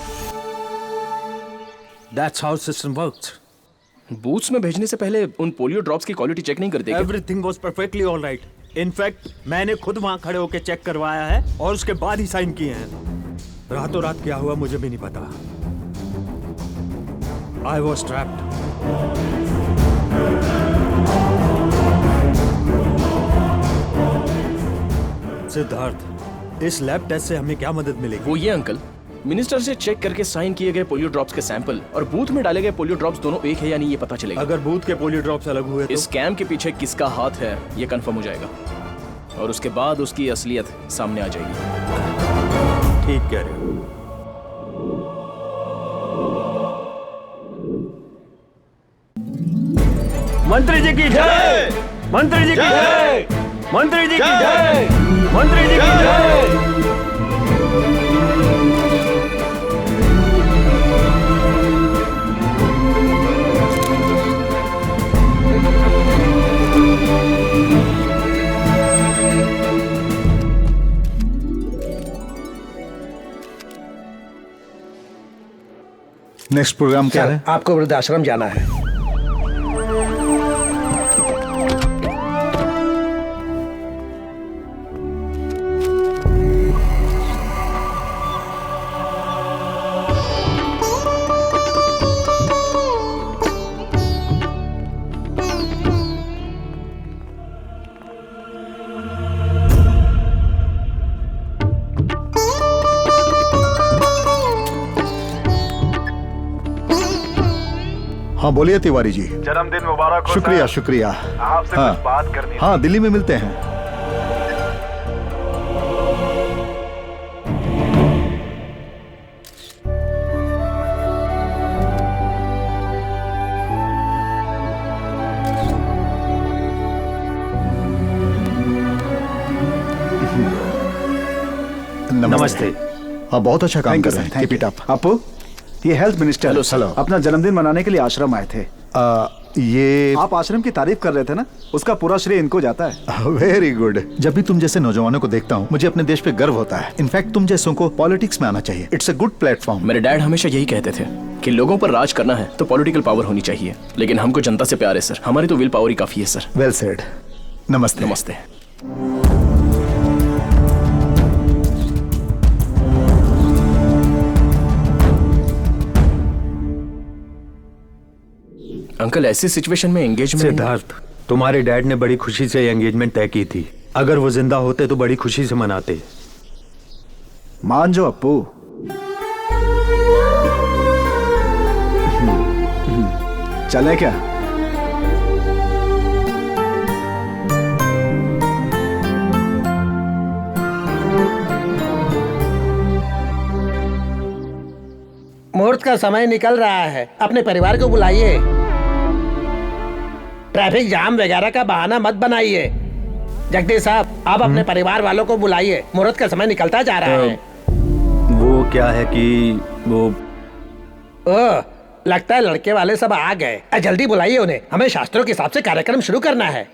That's how system works. Booths में भेजने से पहले उन पोलियो ड्रॉप्स की क्वालिटी चेक नहीं करते? Everything was perfectly all right. In fact, मैंने खुद वहाँ खड़े होकर चेक करवाया है और उसके बाद ही साइन किए हैं। रातों रात क्या हुआ मुझे भी नहीं पता। I was trapped. सिद्धार्थ, इस लैब टेस्ट से हमें क्या मदद मिलेगी? वो ये अंकल, मिनिस्टर से चेक करके साइन किए गए पोलियो ड्रॉप्स के सैंपल और बूथ में डाले गए पोलियो ड्रॉप्स दोनों एक है या नहीं ये पता चलेगा। अगर बूथ के पोलियो ड्रॉप्स अलग हुए तो? इस स्कैम के पीछे किसका हाथ है ये कंफर्म हो जाएगा और उसके बाद उसकी असलियत सामने आ जाएगी। ठीक कह रहे हो। मंत्री जी की जय! मंत्री जी की जय! मंत्री जी की जय! मंत्री जी की जय! नेक्स्ट प्रोग्राम क्या है? आपको वृद्धाश्रम जाना है। हाँ बोलिए तिवारी जी। जन्मदिन मुबारक हो। शुक्रिया शुक्रिया। आपसे हाँ, कुछ बात करनी है। हाँ दिल्ली में मिलते हैं। नमस्ते। हाँ बहुत अच्छा काम कर रहे हैं। Keep it up. आपू, ये हेल्थ मिनिस्टर हेलो। अपना जन्मदिन मनाने के लिए आश्रम आए थे। ये आप आश्रम की तारीफ कर रहे थे ना, उसका पूरा श्रेय इनको जाता है। Very good. जब भी तुम जैसे नौजवानों को देखता हूँ मुझे अपने देश पे गर्व होता है। इनफैक्ट तुम जैसों को पॉलिटिक्स में आना चाहिए। It's a good platform. मेरे डैड हमेशा यही कहते थे कि लोगों पर राज करना है तो पॉलिटिकल पावर होनी चाहिए, लेकिन हमको जनता से प्यार है सर, हमारी तो विल पावर ही काफी है सर। Well said. नमस्ते। नमस्ते। अंकल ऐसी सिचुएशन में एंगेजमेंट। सिद्धार्थ, तुम्हारे डैड ने बड़ी खुशी से एंगेजमेंट तय की थी। अगर वो जिंदा होते तो बड़ी खुशी से मनाते। मान जो अप्पू। चले क्या? मुहूर्त का समय निकल रहा है, अपने परिवार को बुलाइए। ट्रैफिक जाम वगैरह का बहाना मत बनाइए। जगदीश साहब, आप अपने परिवार वालों को बुलाइए, मुहूर्त का समय निकलता जा रहा है। वो क्या है कि वो लगता है लड़के वाले सब आ गए। जल्दी बुलाइए उन्हें, हमें शास्त्रों के हिसाब से कार्यक्रम शुरू करना है।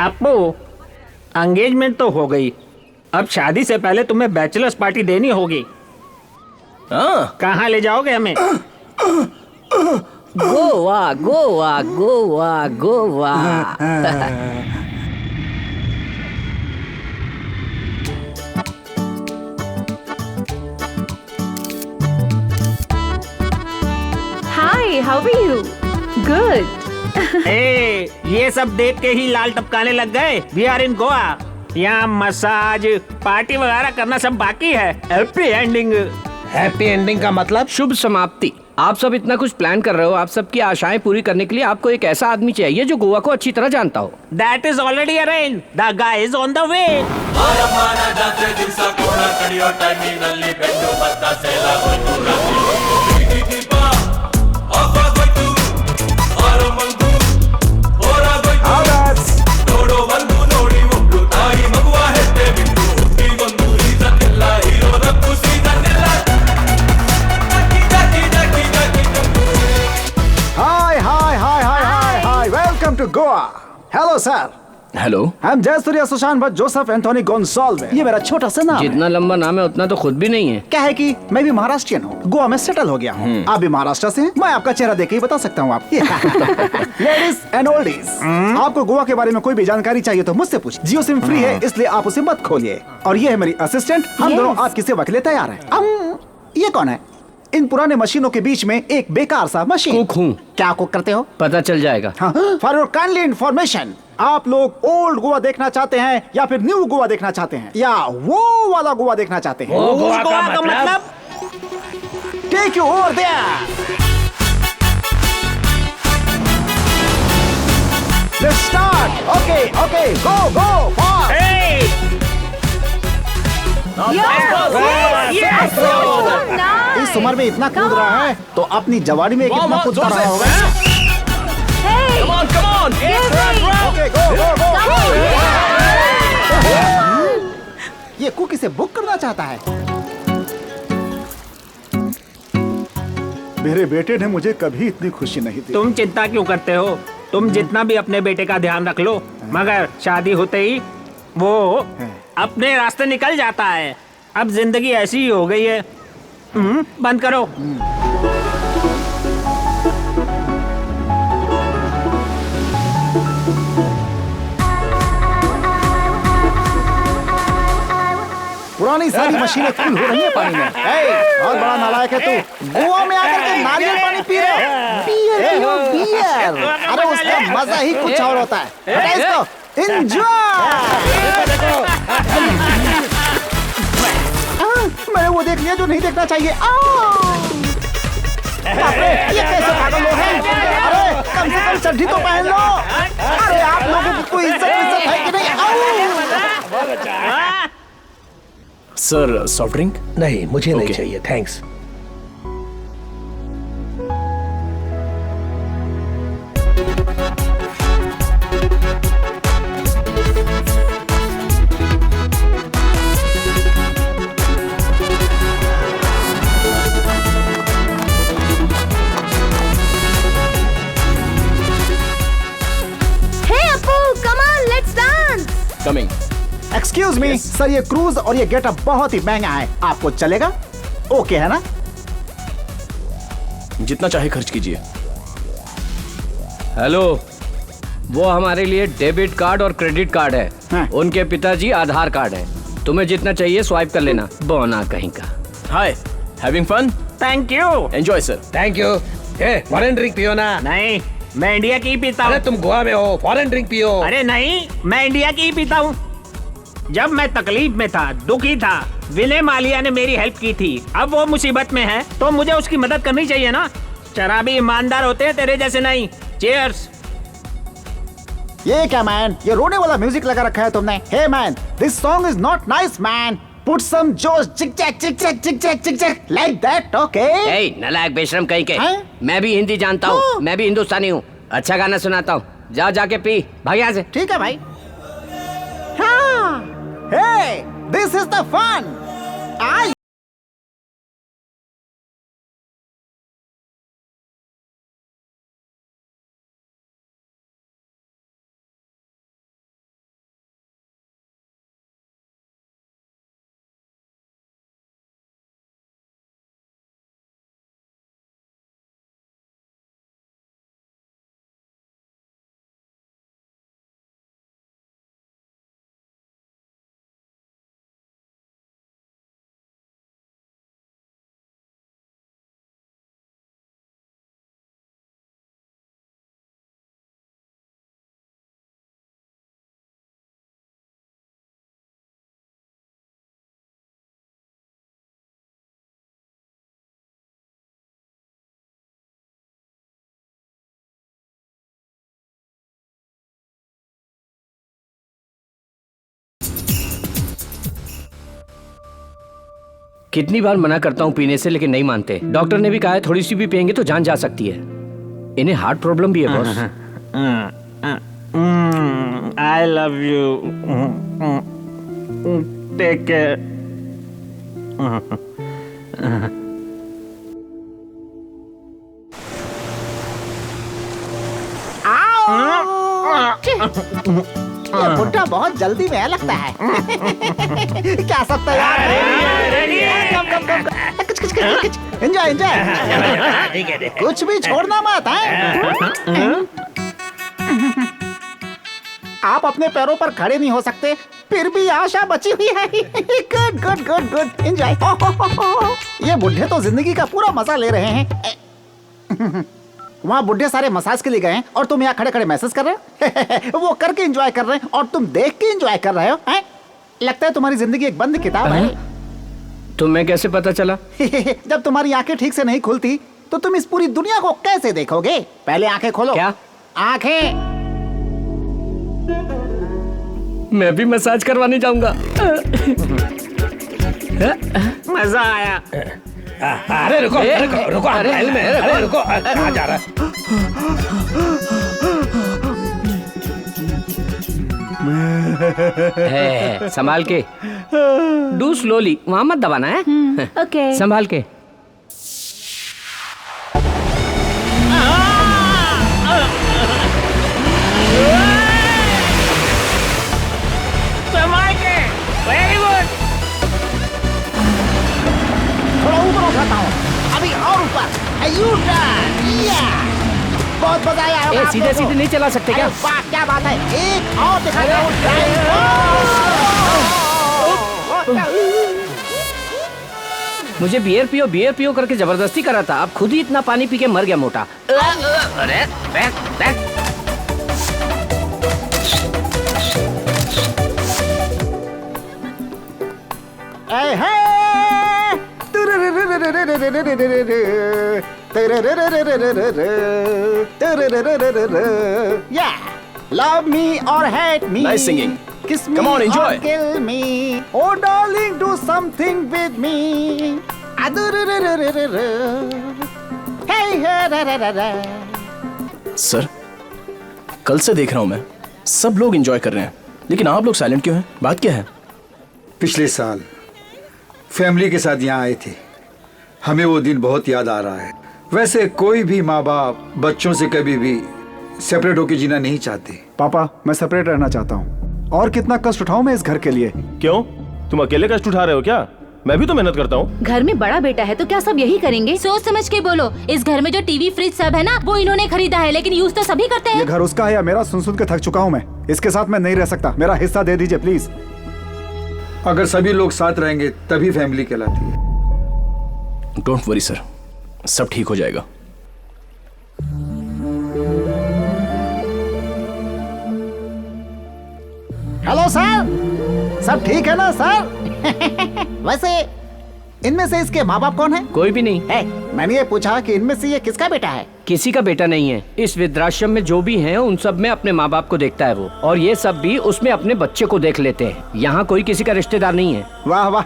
अप्पू, एंगेजमेंट तो हो गई, अब शादी से पहले तुम्हें बैचलर्स पार्टी देनी होगी। कहाँ ले जाओगे हमें? Goa Goa Goa Goa. Hi, how are you? Good. ए, ये सब देख के ही लाल टपकाने लग गए। We are in Goa. यहाँ मसाज पार्टी वगैरह करना सब बाकी है। Happy ending. हैप्पी एंडिंग का मतलब शुभ समाप्ति। आप सब इतना कुछ प्लान कर रहे हो, आप सबकी आशाएं पूरी करने के लिए आपको एक ऐसा आदमी चाहिए जो गोवा को अच्छी तरह जानता हो। That is already arranged. The guy is on the way. Welcome to Goa. Hello sir. Hello. I'm Jayasurya Sushant Bhatt Joseph Anthony Gonsalves. ये मेरा छोटा सा नाम है। जितना लंबा नाम है उतना तो खुद भी नहीं है। क्या है कि मैं भी महाराष्ट्रियन हूँ, गोवा में सेटल हो गया हूँ। आप भी महाराष्ट्र से हैं? मैं आपका चेहरा देख के ही बता सकता हूँ। आप लेडीज एंड ओल्डीज, आपको गोवा के बारे में कोई भी जानकारी चाहिए तो मुझसे पूछिए। जियो सिम फ्री है, इसलिए आप उसे मत खोलिए। और ये है मेरी असिस्टेंट, हम दोनों आपकी सेवा के लिए तैयार हैं। ये कौन है? इन पुराने मशीनों के बीच में एक बेकार सा मशीन। कुक हूँ। क्या कुक करते हो? पता चल जाएगा। फॉर योर काइंडली इन्फॉर्मेशन, आप लोग ओल्ड गोवा देखना चाहते हैं या फिर न्यू गोवा देखना चाहते हैं या वो वाला गोवा देखना चाहते हैं? वो गोवा का मतलब? Take you over there. Let's start. Okay, go fast. इस उम्र में इतना कूद रहा है तो अपनी जवानी में कितना कूदता रहा होगा। Come on! Okay, go! ये कुकी से बुक करना चाहता है। मेरे बेटे ने मुझे कभी इतनी खुशी नहीं दी। तुम चिंता क्यों करते हो? तुम जितना भी अपने बेटे का ध्यान रख लो, मगर शादी होते ही वो अपने रास्ते निकल जाता है। अब जिंदगी ऐसी ही हो गई है। बंद करो। पुरानी सारी मशीनें फुल हो रही है पानी में। बहुत बड़ा नालायक है तू। गोवा में आकर के नारियल पानी पी रहे हो। बियर। अरे उसका मजा ही कुछ और होता है। हटा इसको। एंजॉय। मैंने वो देख लिया जो नहीं देखना चाहिए। ये कैसे पागल लोग हैं? अरे कम से कम चड्ढी तो पहन लो। अरे आप लोगों की कोई इज्जत है कि नहीं? Sir soft drink? नहीं, मुझे नहीं चाहिए, thanks. Coming. Excuse me sir, ये क्रूज और ये गेटअप बहुत ही महंगा है, आपको चलेगा? ओके है ना? जितना चाहे खर्च कीजिए। हेलो, वो हमारे लिए डेबिट कार्ड और क्रेडिट कार्ड है। हाँ। उनके पिताजी आधार कार्ड है। तुम्हें जितना चाहिए स्वाइप कर लेना। बोना कहीं का। Hi, having fun? Thank you. Enjoy sir. Thank you. Foreign drink पियो ना। नहीं, मैं इंडिया की ही पीता हूँ। अरे तुम गोवा में हो, फॉरेन ड्रिंक पियो। अरे नहीं, मैं इंडिया की ही पीता हूँ। जब मैं तकलीफ में था, दुखी था, विनय मालिया ने मेरी हेल्प की थी। अब वो मुसीबत में है तो मुझे उसकी मदद करनी चाहिए ना। शराबी ईमानदार होते हैं, तेरे जैसे नहीं। चीयर्स। ये क्या मैन, ये रोने वाला म्यूजिक लगा रखा है तुमने। Hey man, this song is not nice man. Put some जोश, चिक चैक चिक चैक चिक चैक चिक चैक लाइक दैट। ओके? ए नालायक बेशरम कहीं के। मैं भी हिंदी जानता हूँ, मैं भी हिंदुस्तानी हूँ। अच्छा गाना सुनाता हूँ, जा जाके पी, भाग यहाँ से। ठीक है भाई। हाँ। Hey, this is the fun. कितनी बार मना करता हूँ पीने से, लेकिन नहीं मानते। डॉक्टर ने भी कहा है थोड़ी सी भी पियेंगे तो जान जा सकती है। इन्हें हार्ट प्रॉब्लम भी है boss. I love you. Take care. ये बुड्ढा बहुत जल्दी में लगता है। क्या सब तैयार है? Enjoy enjoy. कुछ भी छोड़ना मत है। आप अपने पैरों पर खड़े नहीं हो सकते, फिर भी आशा बची हुई है। Good good good good. Enjoy. ये बुड्ढे तो जिंदगी का पूरा मजा ले रहे हैं। वहाँ बुढ़े सारे मसाज के लिए गए हैं और तुम यहाँ खड़े खड़े मैसेज कर रहे हो। वो करके एंजॉय कर रहे हैं और तुम देख के एंजॉय कर रहे हो। लगता है तुम्हारी जिंदगी एक बंद किताब है। तुम्हें कैसे पता चला? जब तुम्हारी आंखें ठीक से नहीं खुलती तो तुम इस पूरी दुनिया को कैसे देखोगे? पहले आंखें खोलो। क्या? आंखें। मैं भी मसाज करवाने जाऊंगा। मजा आया। अरे रुको रुको रुको, महल में, अरे रुको, कहाँ जा रहा है? संभाल के, डू स्लोली, वहां मत दबाना है। ओके। संभाल के। संभाल के, वेरी गुड। थोड़ा ऊपर उठाता हूँ, अभी और ऊपर। बहुत मजा आया। सीधे सीधे नहीं चला सकते क्या? वाह क्या बात है, एक और दिखाता हूँ। मुझे बियर पियो करके जबरदस्ती करा था, अब खुद ही इतना पानी पी के मर गया मोटा। अरे back. Yeah, love me or hate me. Nice singing. Kiss me Come on, enjoy. or kill me. Oh darling, do something with me. Hey, hey, sir, कल से देख रहा हूं मैं, सब लोग एंजॉय कर रहे हैं, लेकिन आप लोग साइलेंट क्यों हैं? बात क्या है? पिछले साल फैमिली के साथ यहाँ आए थे, हमें वो दिन बहुत याद आ रहा है। वैसे कोई भी माँ बाप बच्चों से कभी भी सेपरेट होकर जीना नहीं चाहते। पापा, मैं सेपरेट रहना चाहता हूँ। और कितना कष्ट उठाऊं मैं इस घर के लिए? क्यों, तुम अकेले कष्ट उठा रहे हो क्या? मैं भी तो मेहनत करता हूँ। घर में बड़ा बेटा है तो क्या सब यही करेंगे? सोच समझ के बोलो, इस घर में जो टीवी फ्रिज सब है ना, वो इन्होंने खरीदा है, लेकिन यूज तो सभी करते हैं। ये घर उसका है या मेरा? सुन के थक चुका हूँ मैं। इसके साथ मैं नहीं रह सकता, मेरा हिस्सा दे दीजिए प्लीज। अगर सभी लोग साथ रहेंगे तभी फैमिली कहलाती है। डोंट वरी सर, सब ठीक हो जाएगा। हेलो सर, सब ठीक है ना सर? वैसे इनमें से इसके माँ बाप कौन है? कोई भी नहीं है। मैंने ये पूछा कि इनमें से ये किसका बेटा है? किसी का बेटा नहीं है। इस वृद्धाश्रम में जो भी हैं, उन सब में अपने माँ बाप को देखता है वो, और ये सब भी उसमें अपने बच्चे को देख लेते हैं। यहाँ कोई किसी का रिश्तेदार नहीं है। वाह वाह,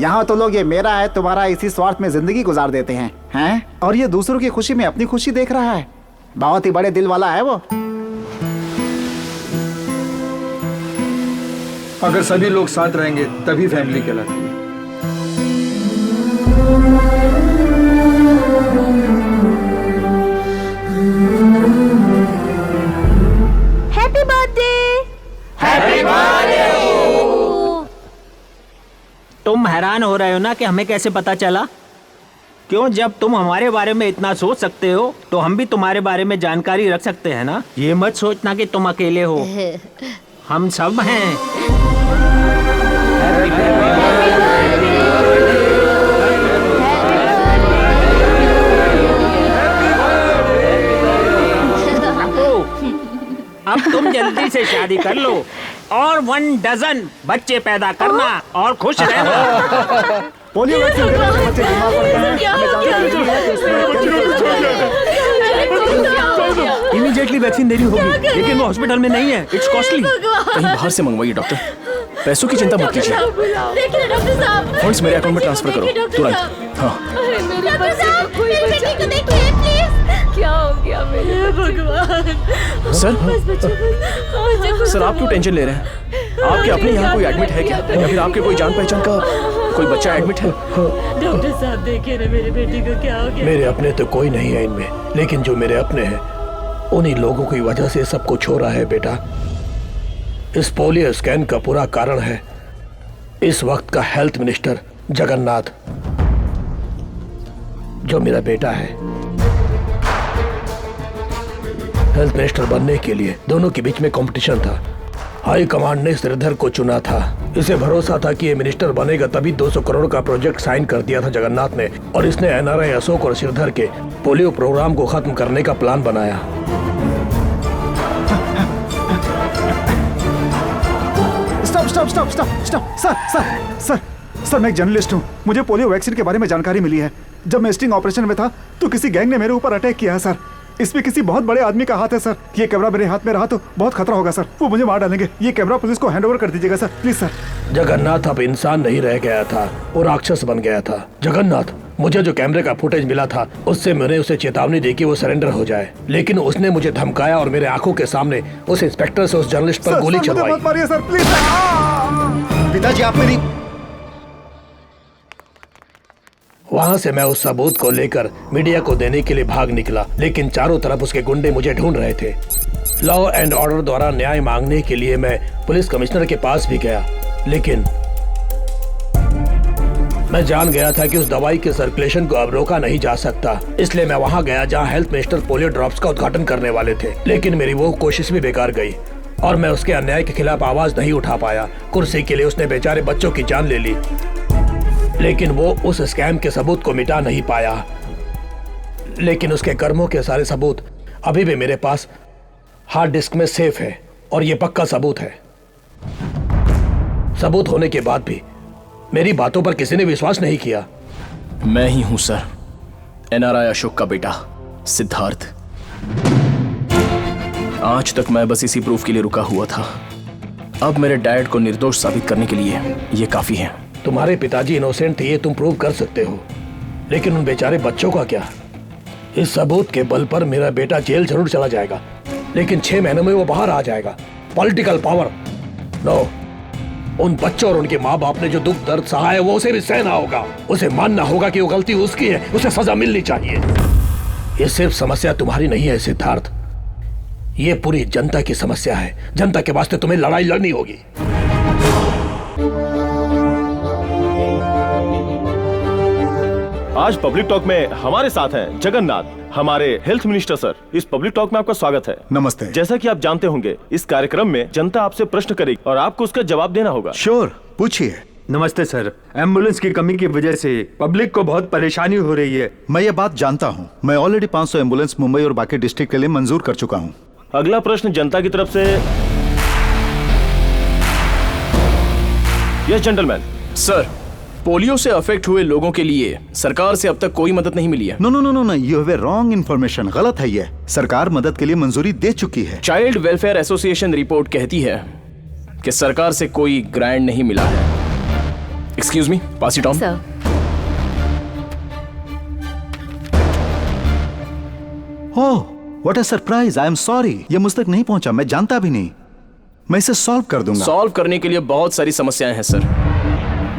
यहाँ तो लोग ये मेरा है तुम्हारा इसी स्वार्थ में जिंदगी गुजार देते हैं, हैं? और ये दूसरों की खुशी में अपनी खुशी देख रहा है। बहुत ही बड़े दिल वाला है वो। अगर सभी लोग साथ रहेंगे तभी फैमिली कहलाती है। Happy birthday. Happy birthday. तुम हैरान हो रहे हो ना कि हमें कैसे पता चला? क्यों, जब तुम हमारे बारे में इतना सोच सकते हो तो हम भी तुम्हारे बारे में जानकारी रख सकते हैं ना। ये मत सोचना कि तुम अकेले हो, हम सब हैं। अब तुम जल्दी से शादी कर लो और 1 डजन बच्चे पैदा करना और खुश रहना। पोलियो वैक्सीन देना से बच्चे बीमार पड़ गए हैं। इमीडिएटली वैक्सीन देनी होगी, लेकिन वो हॉस्पिटल में नहीं है, इट्स कॉस्टली। कहीं बाहर से मंगवाइए डॉक्टर, पैसों की चिंता मत कीजिए। देखिए डॉक्टर साहब, फंड्स मेरे अकाउंट में ट्रांसफर करो तुरंत। हाँ डॉक्टर साहब, मेरी बेटी को देखिए प्लीज। क्या हो गया मेरे भगवान? सर आप क्यों टेंशन ले रहे हैं? आपके अपने यहाँ कोई एडमिट है क्या, या फिर आपके कोई जान पहचान का कोई बच्चा एडमिट है? डॉक्टर साहब देखिए ना, मेरे बेटी को क्या हो गया? मेरे अपने तो कोई नहीं है इनमें, लेकिन जो मेरे अपने हैं उन्हीं लोगों की वजह से सब कुछ हो रहा है बेटा। इस पोलियो स्कैन का पूरा कारण है इस वक्त का हेल्थ मिनिस्टर जगन्नाथ, जो मेरा बेटा है। हेल्थ मिनिस्टर बनने के लिए दोनों के बीच में कंपटीशन था। हाई कमांड ने श्रीधर को चुना था। इसे भरोसा था कि ये मिनिस्टर बनेगा, तभी 200 करोड़ का प्रोजेक्ट साइन कर दिया था जगन्नाथ ने, और इसने एनआरआई अशोक और श्रीधर के पोलियो प्रोग्राम को खत्म करने का प्लान बनाया। सर, मैं एक जर्नलिस्ट हूँ। मुझे पोलियो वैक्सीन के बारे में जानकारी मिली है। जब मैं स्टिंग ऑपरेशन में था तो किसी गैंग ने मेरे ऊपर अटैक किया है सर। इसमें किसी बहुत बड़े आदमी का हाथ है सर। ये कैमरा मेरे हाथ में रहा तो बहुत खतरा होगा सर, वो मुझे मार डालेंगे। ये कैमरा पुलिस को हैंड ओवर कर दीजिएगा सर, प्लीज सर। जगन्नाथ अब इंसान नहीं रह गया था, वो राक्षस बन गया था। जगन्नाथ, मुझे जो कैमरे का फुटेज मिला था उससे मैंने उसे चेतावनी दी कि वो सरेंडर हो जाए, लेकिन उसने मुझे धमकाया और मेरे आंखों के सामने उस इंस्पेक्टर से उस जर्नलिस्ट पर गोली चलवाई। मत मारिए सर, प्लीज। पिताजी आप मेरी। वहाँ से मैं उस सबूत को लेकर मीडिया को देने के लिए भाग निकला, लेकिन चारों तरफ उसके गुंडे मुझे ढूंढ रहे थे। लॉ एंड ऑर्डर द्वारा न्याय मांगने के लिए मैं पुलिस कमिश्नर के पास भी गया, लेकिन मैं जान गया था कि उस दवाई के सर्कुलेशन को अब रोका नहीं जा सकता। इसलिए मैं वहां गया जहां हेल्थ मिनिस्टर पोलियो ड्रॉप्स का उद्घाटन करने वाले थे, लेकिन मेरी वो कोशिश भी बेकार गई और मैं उसके अन्याय के खिलाफ आवाज नहीं उठा पाया। कुर्सी के लिए उसने बेचारे बच्चों की जान ले ली, लेकिन वो उस स्कैम के सबूत को मिटा नहीं पाया। लेकिन उसके कर्मों के सारे सबूत अभी भी मेरे पास हार्ड डिस्क में सेफ है और ये पक्का सबूत है। सबूत होने के बाद भी मेरी बातों पर किसी ने विश्वास नहीं किया। मैं ही हूं सर, एनआरआई अशोक का बेटा सिद्धार्थ। आज तक मैं बस इसी प्रूफ के लिए रुका हुआ था। अब मेरे डैड को निर्दोष साबित करने के लिए ये काफी है। तुम्हारे पिताजी इनोसेंट थे, ये तुम प्रूव कर सकते हो, लेकिन उन बेचारे बच्चों का क्या? इस सबूत के बल पर मेरा बेटा जेल जरूर चला जाएगा, लेकिन 6 महीनों में वो बाहर आ जाएगा। Political power no. उन बच्चों और उनके माँ बाप ने जो दुख दर्द सहा है वो उसे भी सहना होगा। उसे मानना होगा कि वो गलती उसकी है, उसे सजा मिलनी चाहिए। ये सिर्फ समस्या तुम्हारी नहीं है सिद्धार्थ, ये पूरी जनता की समस्या है। जनता के वास्ते तुम्हें लड़ाई लड़नी होगी। आज पब्लिक टॉक में हमारे साथ हैं जगन्नाथ, हमारे हेल्थ मिनिस्टर सर। इस पब्लिक टॉक में आपका स्वागत है। नमस्ते। जैसा कि आप जानते होंगे, इस कार्यक्रम में जनता आपसे प्रश्न करेगी और आपको उसका जवाब देना होगा। श्योर, पूछिए। नमस्ते सर, एम्बुलेंस की कमी की वजह से पब्लिक को बहुत परेशानी हो रही है। मैं ये बात जानता हूँ। मैं ऑलरेडी 500 एम्बुलेंस मुंबई और बाकी डिस्ट्रिक्ट के लिए मंजूर कर चुका हूँ। अगला प्रश्न जनता की तरफ से। Yes gentleman. सर, पोलियो से अफेक्ट हुए लोगों के लिए सरकार से अब तक कोई मदद नहीं मिली है। No no no no, you have a wrong information. गलत है ये। सरकार मदद के लिए मंजूरी दे चुकी है। चाइल्ड वेलफेयर एसोसिएशन रिपोर्ट कहती है कि सरकार से कोई ग्रांट नहीं मिला है। Excuse me, pass it on. Sir, oh, what a surprise. I am sorry, ये मुझ तक नहीं पहुंचा। मैं जानता भी नहीं। मैं इसे सॉल्व कर दूंगा। सॉल्व करने के लिए बहुत सारी समस्याएं हैं sir.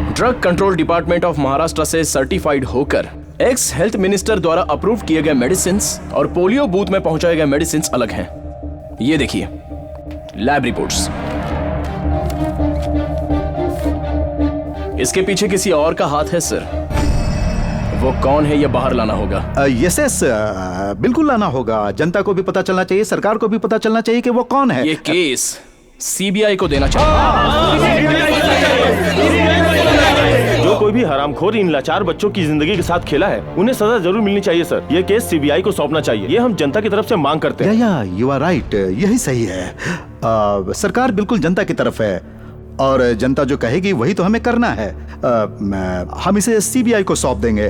Drug control department of Maharashtra से सर्टिफाइड होकर एक्स हेल्थ मिनिस्टर द्वारा अप्रूव किए गए मेडिसिन और पोलियो बूथ में पहुंचाए गए मेडिसिन अलग हैं। ये देखिए, लैब रिपोर्ट्स। इसके पीछे किसी और का हाथ है सर। वो कौन है ये बाहर लाना होगा। यस यस, बिल्कुल लाना होगा। जनता को भी पता चलना चाहिए, सरकार को भी पता चलना चाहिए कि वो कौन है। ये केस सीबीआई को देना चाहिए। जो कोई भी हरामखोर इन लाचार बच्चों की जिंदगी के साथ खेला है, उन्हें सजा जरूर मिलनी चाहिए सर। ये केस सीबीआई को सौंपना चाहिए। ये हम जनता की तरफ से मांग करते हैं। या यू आर राइट, यही सही है। सरकार बिल्कुल जनता की तरफ है और जनता जो कहेगी वही तो हमें करना है। हम इसे सीबीआई को सौंप देंगे।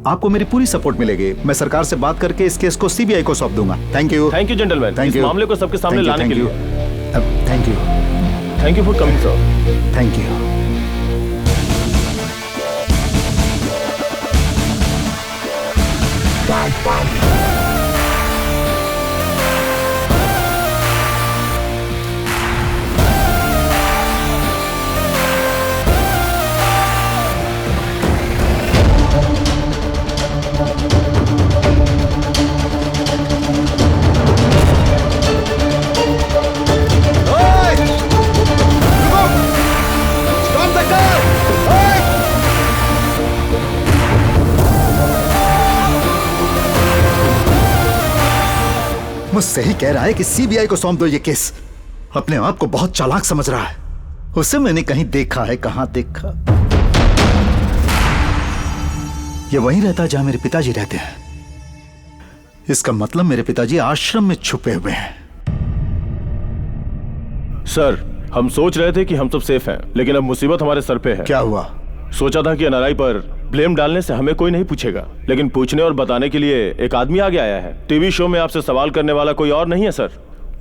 आपको मेरी पूरी सपोर्ट मिलेगी। मैं सरकार से बात करके इस केस को सीबीआई को सौंप दूंगा। Thank you. Thank you gentleman, thank इस यू मामले को सबके सामने लाने के लिए। Thank you. Thank you for coming sir. Thank you. मुझसे ही कह रहा है कि सीबीआई को सौंप दो ये केस। अपने आप को बहुत चालाक समझ रहा है। उसे मैंने कहीं देखा है। कहां देखा? ये वहीं रहता है जहां मेरे पिताजी रहते हैं। इसका मतलब मेरे पिताजी आश्रम में छुपे हुए हैं। सर, हम सोच रहे थे कि हम सब सेफ हैं, लेकिन अब मुसीबत हमारे सर पे है। क्या हुआ? सोचा था कि एनआरआई पर ब्लेम डालने से हमें कोई नहीं पूछेगा, लेकिन पूछने और बताने के लिए एक आदमी आगे आया है। टीवी शो में आपसे सवाल करने वाला कोई और नहीं है सर,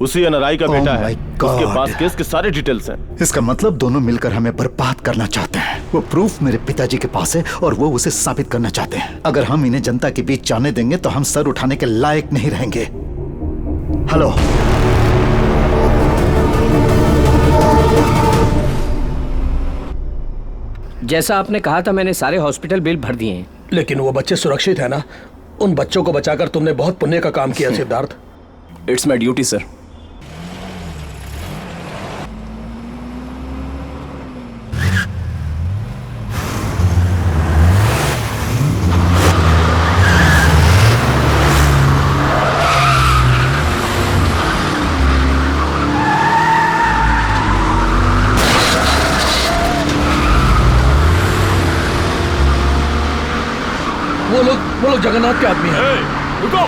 उसी एनआरआई का बेटा है। उसके पास केस के सारे डिटेल्स हैं। इसका मतलब दोनों मिलकर हमें बर्बाद करना चाहते हैं। वो प्रूफ मेरे पिताजी के पास है और वो उसे साबित करना चाहते हैं। अगर हम इन्हें जनता के बीच जाने देंगे तो हम सर उठाने के लायक नहीं रहेंगे। हेलो, जैसा आपने कहा था मैंने सारे हॉस्पिटल बिल भर दिए हैं। लेकिन वो बच्चे सुरक्षित है ना? उन बच्चों को बचाकर तुमने बहुत पुण्य का काम किया Siddharth. It's my duty sir. वो लोग जगन्नाथ के आदमी हैं। रुको।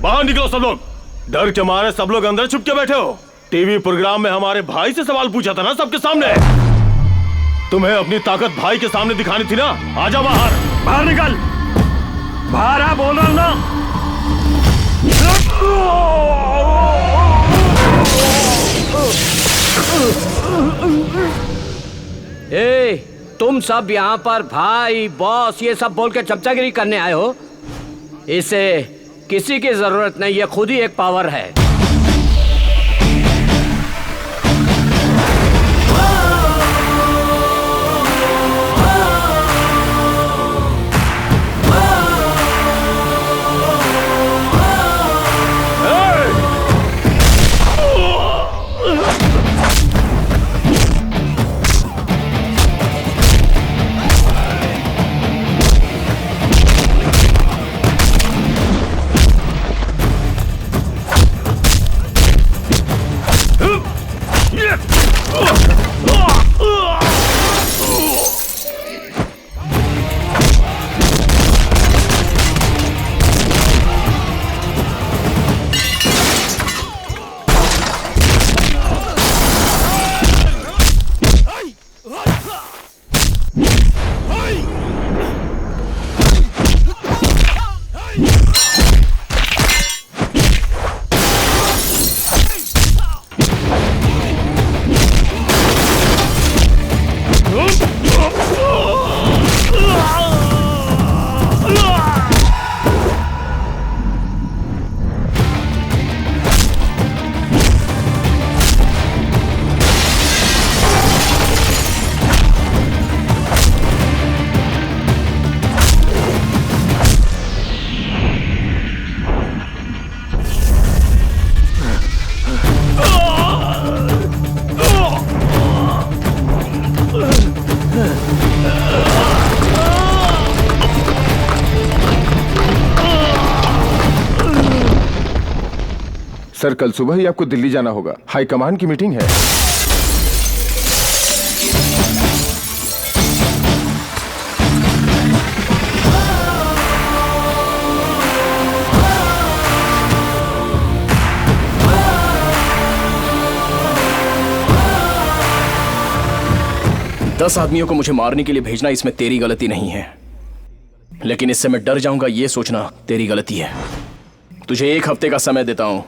बाहर निकलो सब लोग। डर के मारे सब लोग अंदर छुप के बैठे हो। टीवी प्रोग्राम में हमारे भाई से सवाल पूछा था ना सबके सामने। तुम्हें अपनी ताकत भाई के सामने दिखानी थी ना। आजा बाहर। बाहर निकल। बाहर आ, बोल रहा हूं ना। ए, तुम सब यहाँ पर भाई बॉस ये सब बोल के चमचागिरी करने आए हो? इसे किसी की जरूरत नहीं, ये खुद ही एक पावर है। सर कल सुबह ही आपको दिल्ली जाना होगा, हाई कमान की मीटिंग है। दस आदमियों को मुझे मारने के लिए भेजना इसमें तेरी गलती नहीं है, लेकिन इससे मैं डर जाऊंगा ये सोचना तेरी गलती है। तुझे 1 हफ्ते का समय देता हूं,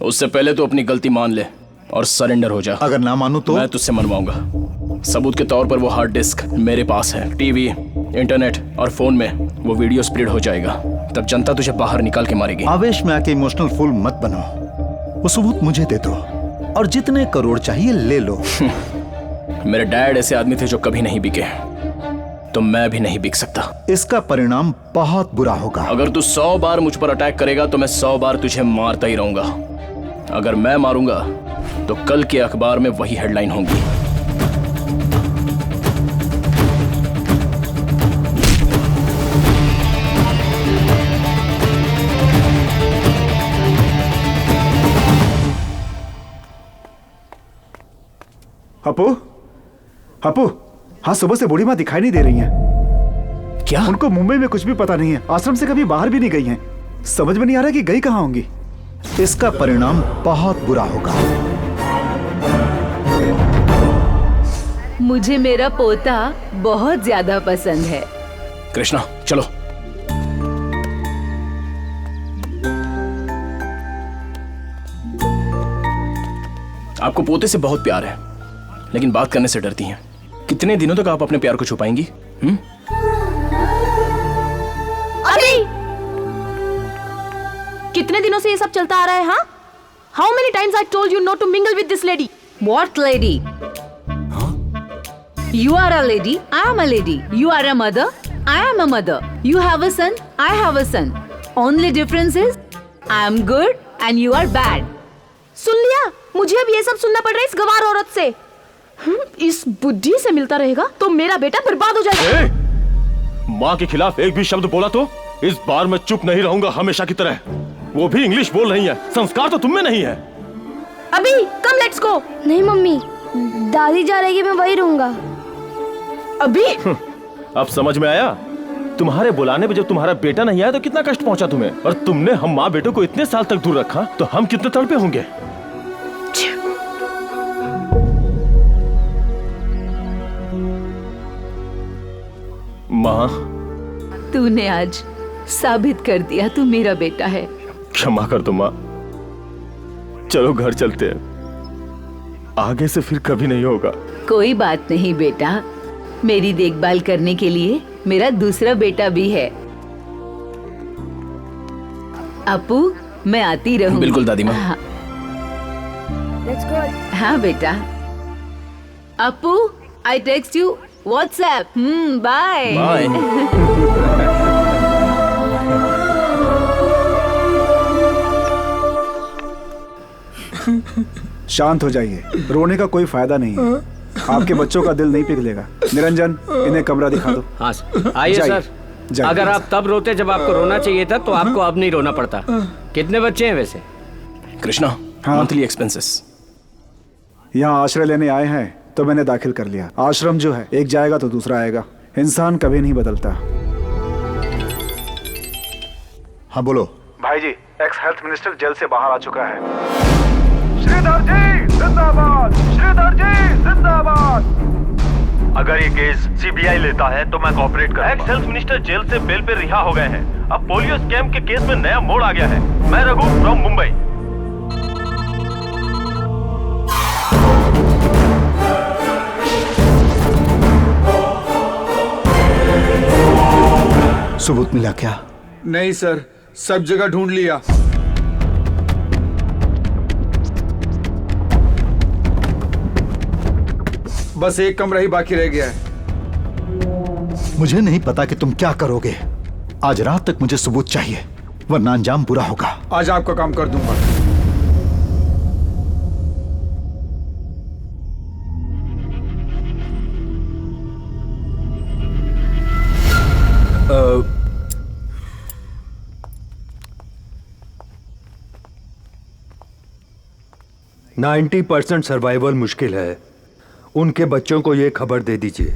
उससे पहले तो अपनी गलती मान ले और सरेंडर हो जा। अगर ना मानू तो? मैं तुझसे मनवाऊंगा। सबूत के तौर पर वो हार्ड डिस्क मेरे पास है। टीवी, इंटरनेट और फोन में वो वीडियो स्प्रेड हो जाएगा। तब जनता तुझे बाहर निकाल के मारेगी। आवेश में आके इमोशनल फूल मत बनो। वो सबूत मुझे दे दो और जितने करोड़ चाहिए ले लो। मेरे डैड ऐसे आदमी थे जो कभी नहीं बिके, तो मैं भी नहीं बिक सकता। इसका परिणाम बहुत बुरा होगा। अगर तू 100 बार मुझ पर अटैक करेगा तो मैं 100 बार तुझे मारता ही रहूंगा। अगर मैं मारूंगा तो कल के अखबार में वही हेडलाइन होगी। अपू, अपू, हाँ सुबह से बूढ़ी माँ दिखाई नहीं दे रही हैं। क्या? उनको मुंबई में कुछ भी पता नहीं है, आश्रम से कभी बाहर भी नहीं गई हैं। समझ में नहीं आ रहा कि गई कहाँ होंगी। इसका परिणाम बहुत बुरा होगा। मुझे मेरा पोता बहुत ज्यादा पसंद है। कृष्णा चलो। आपको पोते से बहुत प्यार है, लेकिन बात करने से डरती हैं। कितने दिनों तक आप अपने प्यार को छुपाएंगी? अरे कितने दिनों से ये सब चलता आ रहा है? हाँ, how many times I told you not to mingle with this lady? What lady? You are a lady, I am a lady. You are a mother, I am a mother. You have a son, I have a son. Only difference is I am good and you are bad. सुन लिया? मुझे अब ये सब सुनना पड़ रहा है इस गवार औरत से। इस बुद्धि से मिलता रहेगा तो मेरा बेटा बर्बाद हो जाएगा। माँ के खिलाफ एक भी शब्द बोला तो इस बार मैं चुप नहीं रहूंगा हमेशा की तरह। वो भी इंग्लिश बोल रही है, संस्कार तो तुम में नहीं है। अभी कम, लेट्स गो। नहीं मम्मी, दादी जा रही है, मैं वही रहूंगा। अभी अब समझ में आया? तुम्हारे बुलाने पे जब तुम्हारा बेटा नहीं आया तो कितना कष्ट पहुंचा तुम्हें, और तुमने हम माँ बेटों को इतने साल तक दूर रखा तो हम कितने तड़पे होंगे। माँ, तूने आज साबित कर दिया तू मेरा बेटा है। क्षमा कर दो माँ, चलो घर चलते हैं, आगे से फिर कभी नहीं होगा। कोई बात नहीं बेटा, मेरी देखभाल करने के लिए मेरा दूसरा बेटा भी है। अपू, मैं आती रहूं। बिल्कुल दादी माँ। हाँ, लेट्स गो। हाँ बेटा। Apu, I text you WhatsApp. Bye bye. शांत हो जाइए, रोने का कोई फायदा नहीं है। आपके बच्चों का दिल नहीं पिघलेगा। निरंजन, इन्हें कमरा दिखा दो। हाँ आइए सर। अगर आप तब रोते जब आपको रोना चाहिए था तो आपको अब नहीं रोना पड़ता। कितने बच्चे हैं वैसे? Krishna, monthly expenses. यहाँ आश्रय लेने आए हैं तो मैंने दाखिल कर लिया। आश्रम जो है एक जाएगा तो दूसरा आएगा, इंसान कभी नहीं बदलता। हाँ बोलो। भाई जी, एक्स हेल्थ मिनिस्टर जेल से बाहर आ चुका है। श्रीधर जी जिंदाबाद, श्रीधर जी जिंदाबाद। अगर ये केस सीबीआई लेता है तो मैं कोऑपरेट करूंगा। एक्स हेल्थ मिनिस्टर जेल से बेल पे रिहा हो गए हैं। अब पोलियो स्कैम के केस में नया मोड़ आ गया है। मैं रघु फ्रॉम मुंबई। सबूत मिला क्या? नहीं सर, सब जगह ढूंढ लिया। बस एक कमरा ही बाकी रह गया है। मुझे नहीं पता कि तुम क्या करोगे। आज रात तक मुझे सबूत चाहिए, वरना अंजाम बुरा होगा। आज आपका काम कर दूंगा। अ 90% सर्वाइवल मुश्किल है। उनके बच्चों को ये खबर दे दीजिए।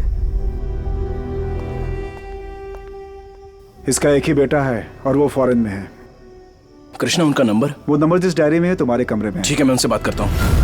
इसका एक ही बेटा है और वो फॉरेन में है। कृष्णा, उनका नंबर? वो नंबर जिस डायरी में है तुम्हारे कमरे में। ठीक है, मैं उनसे बात करता हूँ।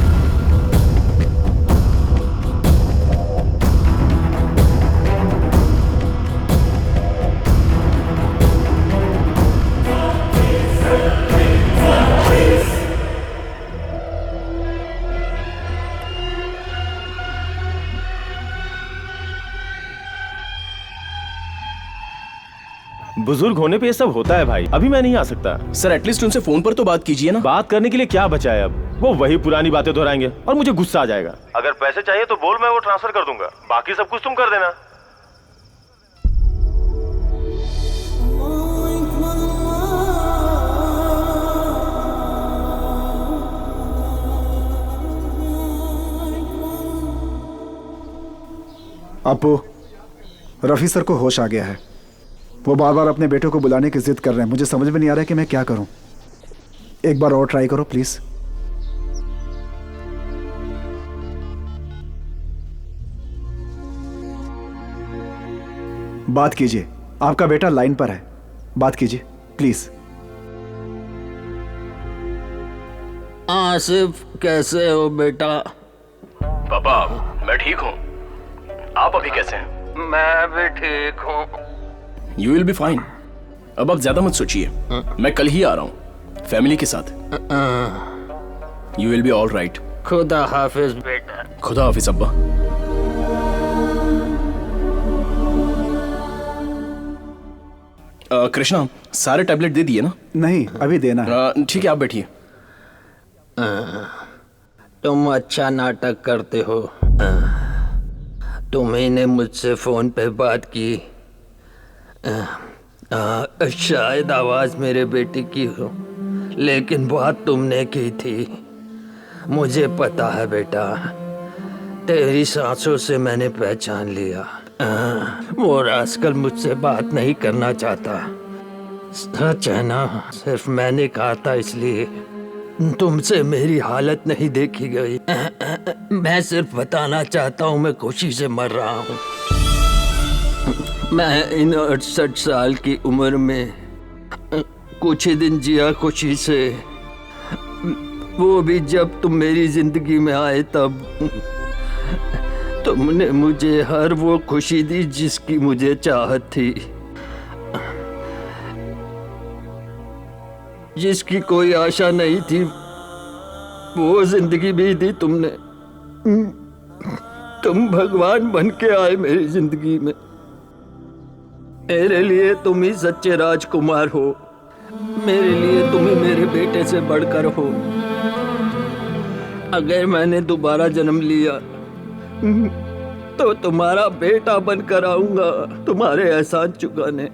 बुजुर्ग होने पे ये सब होता है भाई। अभी मैं नहीं आ सकता। सर, एटलीस्ट उनसे फोन पर तो बात कीजिए ना। बात करने के लिए क्या बचा है अब? वो वही पुरानी बातें दोहराएंगे और मुझे गुस्सा आ जाएगा। अगर पैसे चाहिए तो बोल, मैं वो ट्रांसफर कर दूंगा। बाकी सब कुछ तुम कर देना। अपू, रफी सर को होश आ गया है। वो बार बार अपने बेटे को बुलाने की जिद कर रहे हैं। मुझे समझ में नहीं आ रहा है कि मैं क्या करूं। एक बार और ट्राई करो प्लीज। बात कीजिए, आपका बेटा लाइन पर है, बात कीजिए प्लीज। आसिफ कैसे हो बेटा? पापा मैं ठीक हूँ, आप अभी कैसे हैं? मैं भी ठीक हूँ। You will be fine. अब आप ज्यादा मत सोचिए, मैं कल ही आ रहा हूँ फैमिली के साथ। You will be all right. खुदा हाफिज बेटा। खुदा हाफिज अब्बा। कृष्णा सारे टैबलेट दे दिए ना? नहीं अभी देना है। ठीक है आप बैठिए। तुम अच्छा नाटक करते हो। तुम्ही ने मुझसे फोन पे बात की। शायद आवाज मेरे बेटे की हो, लेकिन बात तुमने की थी। मुझे पता है बेटा, तेरी सांसों से मैंने पहचान लिया। वो रास्कल मुझसे बात नहीं करना चाहता। सच है ना, सिर्फ मैंने कहा था इसलिए तुमसे मेरी हालत नहीं देखी गई। मैं सिर्फ बताना चाहता हूँ मैं खुशी से मर रहा हूँ। मैं इन 68 साल की उम्र में कुछ ही दिन जिया खुशी से, वो भी जब तुम मेरी जिंदगी में आए तब। तुमने मुझे हर वो खुशी दी जिसकी मुझे चाहत थी, जिसकी कोई आशा नहीं थी। वो जिंदगी भी दी तुमने। तुम भगवान बन के आए मेरी जिंदगी में। मेरे लिए तुम ही सच्चे राजकुमार हो। मेरे लिए तुम ही मेरे बेटे से बढ़कर हो। अगर मैंने दोबारा जन्म लिया तो तुम्हारा बेटा बनकर आऊंगा तुम्हारे एहसान चुकाने।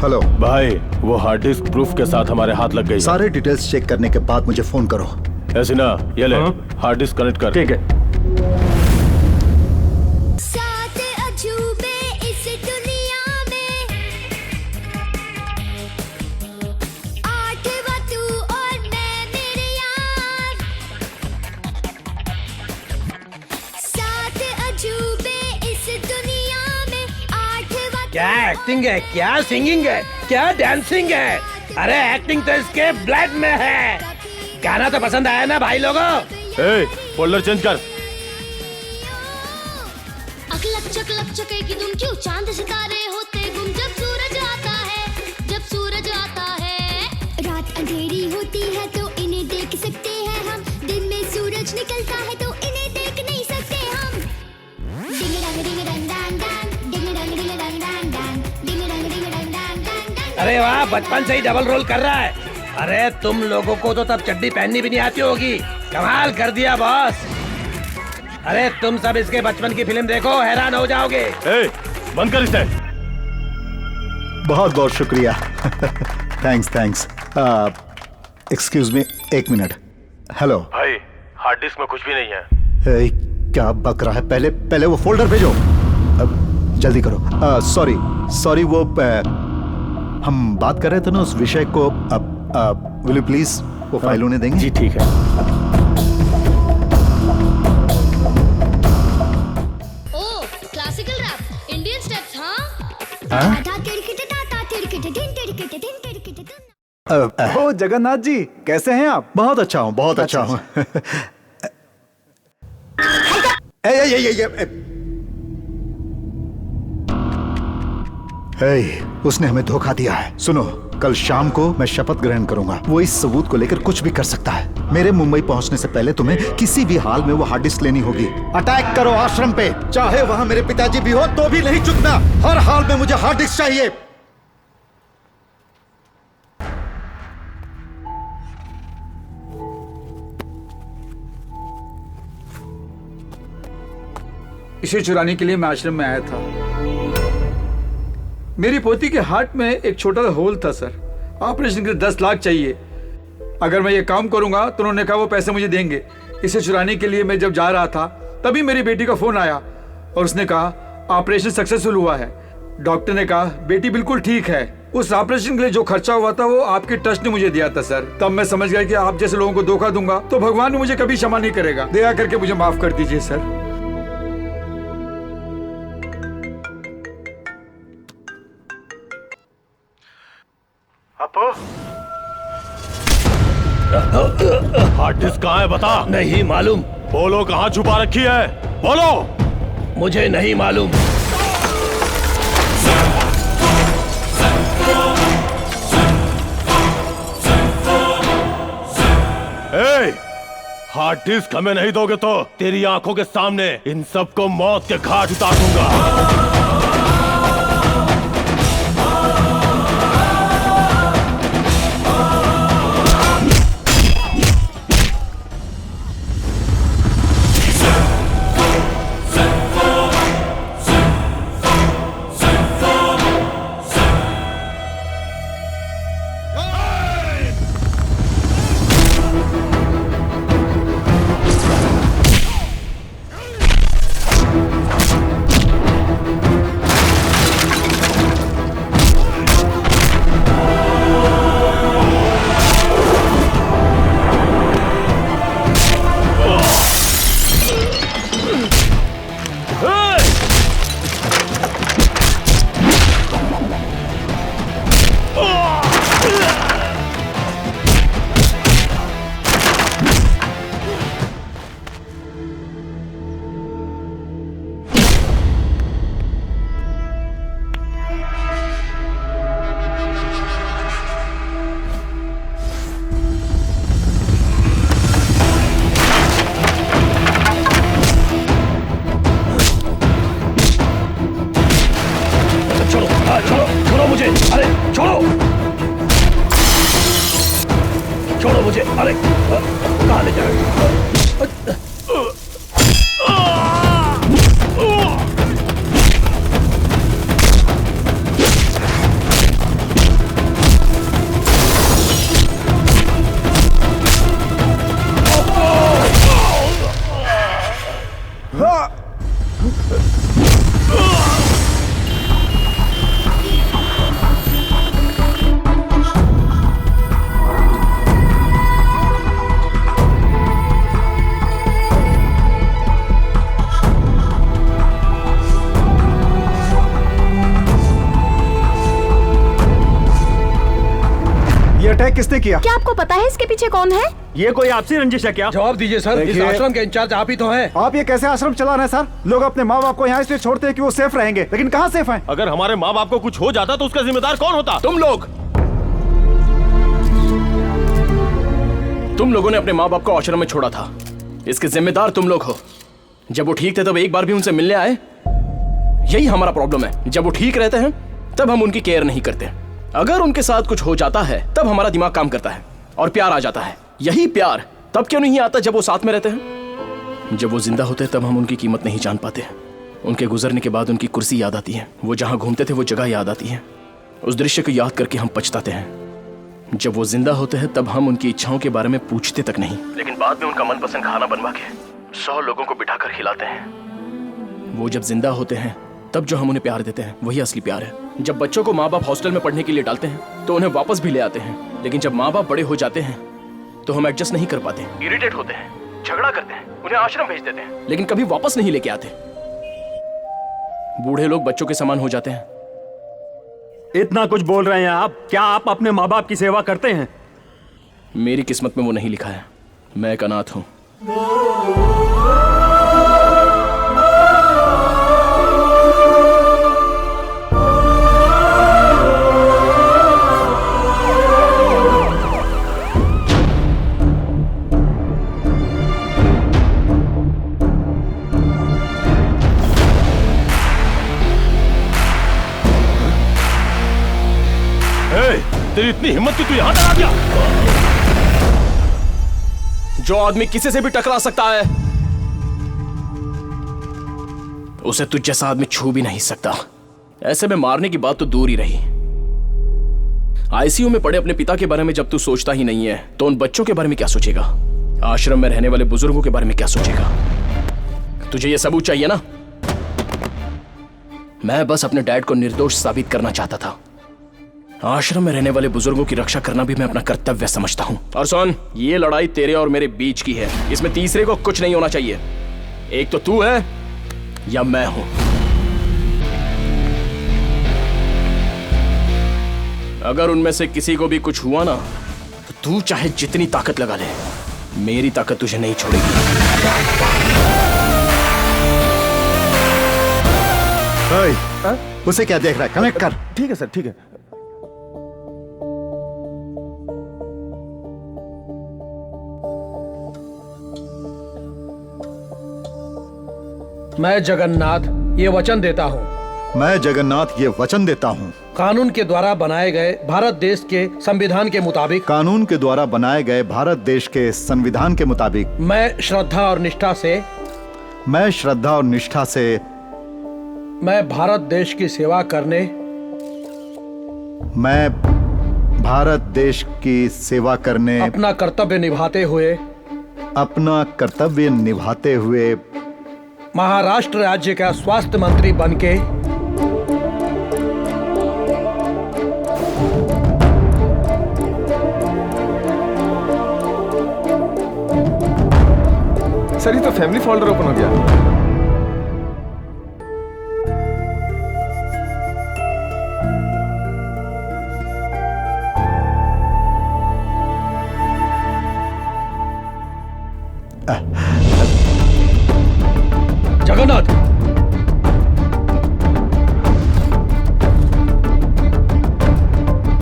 हेलो भाई, वो हार्ड डिस्क प्रूफ के साथ हमारे हाथ लग गई। सारे डिटेल्स चेक करने के बाद मुझे फोन करो। ऐसे ना, ये ले हार्ड डिस्क कनेक्ट कर। ठीक है। सात अजूबे इस दुनिया में, आठवां तू और मैं मेरे यार। सात अजूबे इस दुनिया में, आठवां। क्या एक्टिंग है, क्या सिंगिंग है, क्या डांसिंग है। अरे एक्टिंग तो इसके ब्लड में है। गाना तो पसंद आया ना भाई लोगों? फोल्डर चेंज कर। अकलक चकलक चके की धुन क्यों, चांद सितारे होते गुम जब सूरज आता है, जब सूरज आता है। रात अंधेरी होती है तो इन्हें देख सकते हैं हम, दिन में सूरज निकलता है तो इन्हें देख नहीं सकते हम। डिंग डंग डिंग डंग डंग डंग, डिंग डंग डिंग डंग डंग डंग, डिंग डंग डिंग डंग डंग डंग। अरे वाह, बचपन से ही डबल रोल कर रहा है। अरे तुम लोगों को तो तब चड्डी पहननी भी नहीं आती होगी। कमाल कर दिया बॉस। अरे तुम सब इसके बचपन की फिल्म देखो, हैरान हो जाओगे। बंद कर इसे। बहुत बहुत शुक्रिया। Thanks thanks. एक्सक्यूज मी, एक मिनट। हेलो भाई, हार्ड डिस्क में कुछ भी नहीं है। क्या बक रहा है? पहले वो फोल्डर भेजो। जल्दी करो। सॉरी वो हम बात कर रहे थे ना उस विषय को। विल यू प्लीज वो फाइल उन्हें देंगे? जी ठीक है। ओ क्लासिकल रैप, इंडियन स्टेप्स। हाँ। ओ जगन्नाथ जी, कैसे हैं आप? बहुत अच्छा हूँ, बहुत अच्छा हूँ। उसने हमें धोखा दिया है। सुनो, कल शाम को मैं शपथ ग्रहण करूंगा। वो इस सबूत को लेकर कुछ भी कर सकता है। मेरे मुंबई पहुंचने से पहले तुम्हें किसी भी हाल में वो हार्ड डिस्क लेनी होगी। अटैक करो आश्रम पे, चाहे वहां मेरे पिताजी भी हो तो भी नहीं चुकना। हर हाल में मुझे हार्ड डिस्क चाहिए। इसे चुराने के लिए मैं आश्रम में आया था। मेरी पोती के हार्ट में एक छोटा सा होल था सर। ऑपरेशन के लिए 10 लाख चाहिए। अगर मैं ये काम करूंगा तो उन्होंने कहा वो पैसे मुझे देंगे। इसे चुराने के लिए मैं जब जा रहा था तभी मेरी बेटी का फोन आया और उसने कहा ऑपरेशन सक्सेसफुल हुआ है। डॉक्टर ने कहा बेटी बिल्कुल ठीक है। उस ऑपरेशन के लिए जो खर्चा हुआ था वो आपके ट्रस्ट ने मुझे दिया था सर। तब मैं समझ गया कि आप जैसे लोगों को धोखा दूंगा तो भगवान भी मुझे कभी क्षमा नहीं करेगा। दया करके मुझे माफ कर दीजिए सर। हार्ड डिस्क कहाँ है बता। नहीं मालूम। बोलो कहाँ छुपा रखी है, बोलो। मुझे नहीं मालूम। हार्ड डिस्क हमें नहीं दोगे तो तेरी आंखों के सामने इन सबको मौत के घाट उतार दूंगा। छोड़ो मुझे। अरे कहाँ ले जा रहे हो? अटैक किसने किया? क्या आपको पता है इसके पीछे कौन है? ये कोई आपसी रंजिश है क्या? जवाब दीजिए सर। इस आश्रम के इंचार्ज आप ही तो हैं। आप ये कैसे आश्रम चला रहे हैं सर? लोग अपने माँ बाप को यहाँ इसलिए छोड़ते हैं कि वो सेफ रहेंगे, लेकिन कहाँ सेफ हैं? अगर हमारे माँ बाप को कुछ हो जाता तो उसका जिम्मेदार कौन होता? तुम लोग। तुम लोगों ने अपने माँ बाप को आश्रम में छोड़ा था, इसके जिम्मेदार तुम लोग हो। जब वो ठीक थे तब एक बार भी उनसे मिलने आए? यही हमारा प्रॉब्लम है, जब वो ठीक रहते हैं तब हम उनकी केयर नहीं करते। अगर उनके साथ कुछ हो जाता है तब हमारा दिमाग काम करता है और प्यार आ जाता है। यही प्यार तब क्यों नहीं आता जब वो साथ में रहते हैं? जब वो जिंदा होते हैं तब हम उनकी कीमत नहीं जान पाते। उनके गुजरने के बाद उनकी कुर्सी याद आती है, वो जहां घूमते थे वो जगह याद आती है। उस दृश्य को याद करके हम पछताते हैं। जब वो जिंदा होते हैं तब हम उनकी इच्छाओं के बारे में पूछते तक नहीं, लेकिन बाद में उनका मनपसंद खाना बनवा के 100 लोगों को बिठाकर खिलाते हैं। वो जब जिंदा होते हैं तब जो हम उन्हें प्यार देते हैं वही असली प्यार है। जब बच्चों को माँ बाप हॉस्टल में पढ़ने के लिए डालते हैं तो उन्हें वापस भी ले आते हैं, लेकिन जब माँ बाप बड़े हो जाते हैं तो हम एडजस्ट नहीं कर पाते, इरिटेट होते हैं, झगड़ा करते हैं, उन्हें आश्रम भेज देते हैं, लेकिन कभी वापस नहीं लेके आते। बूढ़े लोग बच्चों के समान हो जाते हैं, इतना कुछ बोल रहे हैं आप, क्या आप अपने माँ बाप की सेवा करते हैं? मेरी किस्मत में वो नहीं लिखा है। मैं एक अनाथ हूं। तेरी इतनी हिम्मत कि तू यहां तक आ गया? जो आदमी किसी से भी टकरा सकता है उसे तुझ जैसा आदमी छू भी नहीं सकता। ऐसे में मारने की बात तो दूर ही रही। आईसीयू में पड़े अपने पिता के बारे में जब तू सोचता ही नहीं है तो उन बच्चों के बारे में क्या सोचेगा? आश्रम में रहने वाले बुजुर्गों के बारे में क्या सोचेगा? तुझे यह सबूत चाहिए ना? मैं बस अपने डैड को निर्दोष साबित करना चाहता था। आश्रम में रहने वाले बुजुर्गों की रक्षा करना भी मैं अपना कर्तव्य समझता हूं। और सुन, ये लड़ाई तेरे और मेरे बीच की है। इसमें तीसरे को कुछ नहीं होना चाहिए। एक तो तू है या मैं हूं। अगर उनमें से किसी को भी कुछ हुआ ना तो तू चाहे जितनी ताकत लगा ले, मेरी ताकत तुझे नहीं छोड़ेगी। उसे क्या देख रहा है? कनेक्ट कर। ठीक है सर, ठीक है। मैं जगन्नाथ ये वचन देता हूँ। मैं जगन्नाथ ये वचन देता हूँ। कानून के द्वारा बनाए गए भारत देश के संविधान के मुताबिक। कानून के द्वारा बनाए गए भारत देश के संविधान के मुताबिक। मैं श्रद्धा और निष्ठा से। मैं श्रद्धा और निष्ठा से। मैं भारत देश की सेवा करने। मैं भारत देश की सेवा करने। अपना कर्तव्य निभाते हुए। अपना कर्तव्य निभाते हुए। महाराष्ट्र राज्य का स्वास्थ्य मंत्री बनके। सर ये तो फैमिली फोल्डर ओपन हो गया। जगन्नाथ,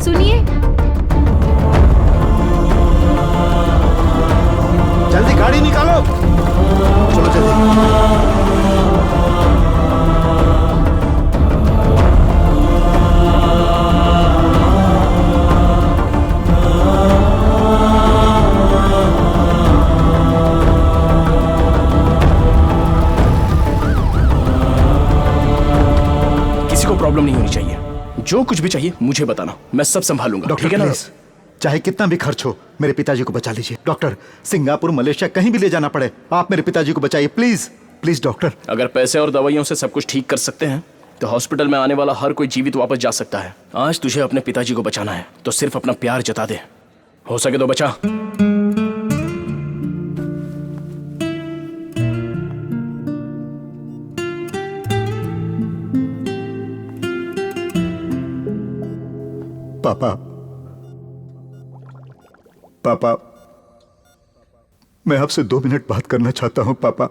सुनिए। जल्दी गाड़ी निकालो। चलो जल्दी। प्रॉब्लम नहीं होनी चाहिए। जो कुछ भी चाहिए मुझे बताना, मैं सब संभालूंगा। डॉक्टर, ठीक है ना? चाहे कितना भी खर्च हो, मेरे पिताजी को बचा लीजिए। डॉक्टर, सिंगापुर, मलेशिया कहीं भी ले जाना पड़े, आप मेरे पिताजी को बचाइए प्लीज। Please doctor. अगर पैसे और दवाइयों से सब कुछ ठीक कर सकते हैं तो हॉस्पिटल में आने वाला हर कोई जीवित वापस जा सकता है। आज तुझे अपने पिताजी को बचाना है तो सिर्फ अपना प्यार जता दे। हो सके तो बचा। पापा, पापा, मैं आपसे 2 मिनट बात करना चाहता हूं। पापा,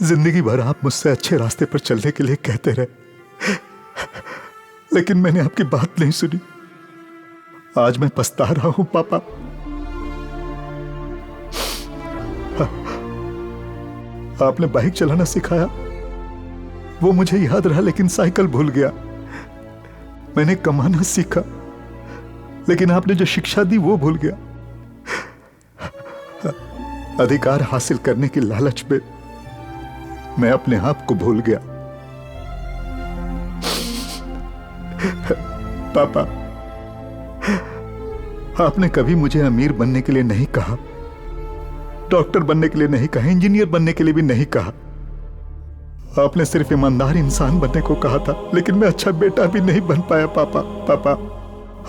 जिंदगी भर आप मुझसे अच्छे रास्ते पर चलने के लिए कहते रहे, लेकिन मैंने आपकी बात नहीं सुनी। आज मैं पछता रहा हूं पापा। आपने बाइक चलाना सिखाया, वो मुझे याद रहा, लेकिन साइकिल भूल गया। मैंने कमाना सीखा, लेकिन आपने जो शिक्षा दी वो भूल गया। अधिकार हासिल करने की लालच में मैं अपने आप को भूल गया। पापा, आपने कभी मुझे अमीर बनने के लिए नहीं कहा, डॉक्टर बनने के लिए नहीं कहा, इंजीनियर बनने के लिए भी नहीं कहा। आपने सिर्फ ईमानदार इंसान बनने को कहा था, लेकिन मैं अच्छा बेटा भी नहीं बन पाया। पापा, पापा,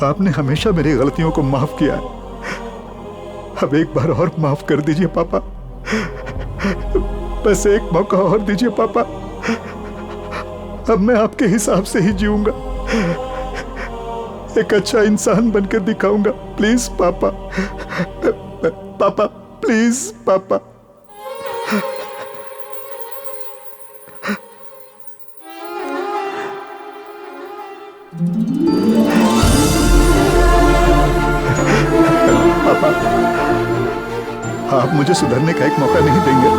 आपने हमेशा मेरी गलतियों को माफ किया है। अब एक बार और माफ कर दीजिए पापा, बस एक मौका और दीजिए पापा। अब मैं आपके हिसाब से ही जीऊंगा, एक अच्छा इंसान बनकर दिखाऊंगा। प्लीज पापा, पापा प्लीज पापा। पापा, आप मुझे सुधरने का एक मौका नहीं देंगे?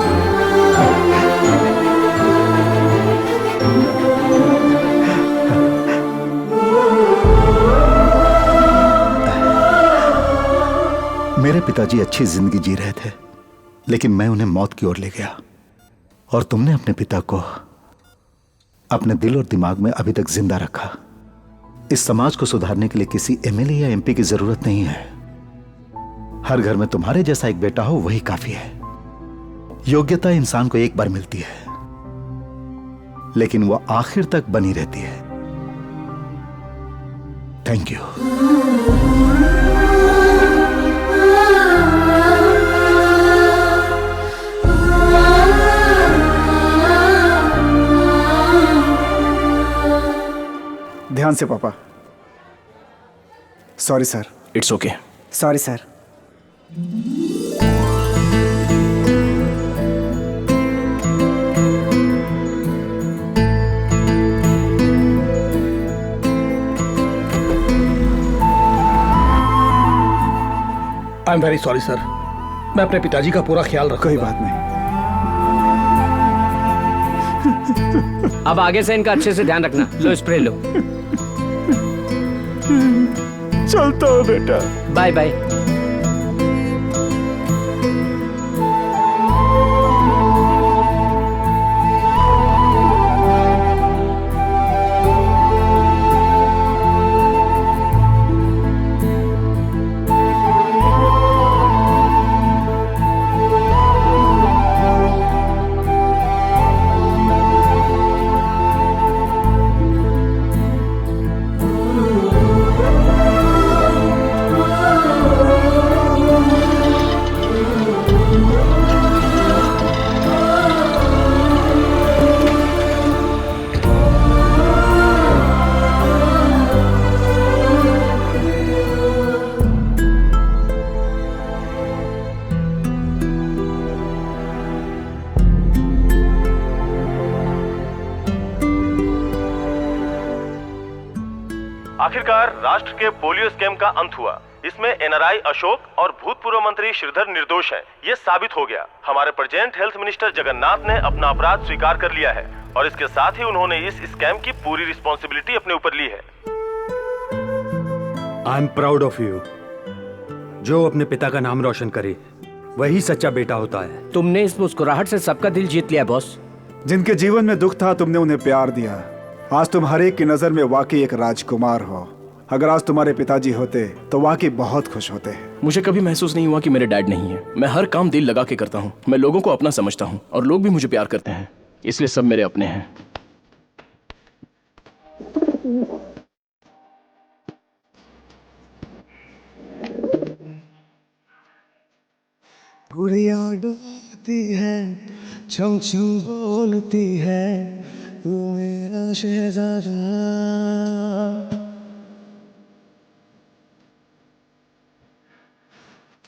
मेरे पिताजी अच्छी जिंदगी जी रहे थे, लेकिन मैं उन्हें मौत की ओर ले गया, और तुमने अपने पिता को अपने दिल और दिमाग में अभी तक जिंदा रखा। इस समाज को सुधारने के लिए किसी एमएलए या एमपी की जरूरत नहीं है। हर घर में तुम्हारे जैसा एक बेटा हो, वही काफी है। योग्यता इंसान को एक बार मिलती है, लेकिन वो आखिर तक बनी रहती है। Thank you. ध्यान से पापा। Sorry sir. It's okay. Sorry sir. I am very sorry sir. मैं अपने पिताजी का पूरा ख्याल रखूंगा। कोई बात नहीं। अब आगे से इनका अच्छे से ध्यान रखना। लो स्प्रे लो। चलता हूँ बेटा। Bye bye. आखिरकार राष्ट्र के पोलियो स्कैम का अंत हुआ। इसमें एनआरआई अशोक और भूतपूर्व मंत्री श्रीधर निर्दोष हैं। ये साबित हो गया। हमारे प्रेजेंट हेल्थ मिनिस्टर जगन्नाथ ने अपना अपराध स्वीकार कर लिया है, और इसके साथ ही उन्होंने इस स्कैम की पूरी रिस्पॉन्सिबिलिटी अपने ऊपर ली है। I am proud of you. जो अपने पिता का नाम रोशन करे, वही सच्चा बेटा होता है। तुमने इस मुस्कुराहट से सबका दिल जीत लिया बॉस। जिनके जीवन में दुख था, तुमने उन्हें प्यार दिया। आज तुम हर एक की नजर में वाकई एक राजकुमार हो। अगर आज तुम्हारे पिताजी होते तो वाकई बहुत खुश होते। मुझे कभी महसूस नहीं हुआ कि मेरे डैड नहीं है। मैं हर काम दिल लगा के करता हूँ। मैं लोगों को अपना समझता हूँ, और लोग भी मुझे प्यार करते हैं, इसलिए सब मेरे अपने हैं। गुड़िया डोलती है, छम छम बोलती है, तू मेरा शहजादा।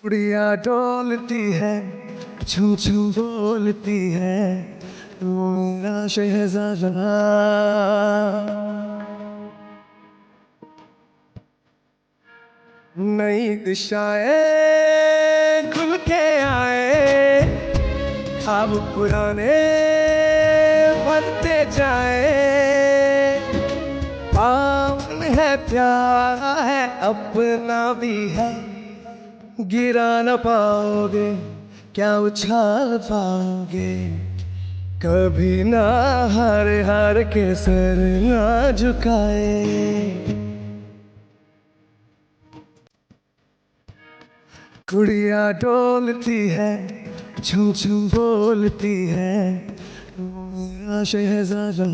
गुड़िया डोलती है, छम छम बोलती है, तू मेरा शहजादा। नई दिशाएं खुल के आए, अब पुराने बनते जाए। पावन है, प्यारा है, अपना भी है, गिरा न पाओगे, क्या उछाल पाओगे। कभी ना हार हार के सर ना झुकाए। गुड़िया डोलती है, छम छम बोलती है, मेरा शहजादा।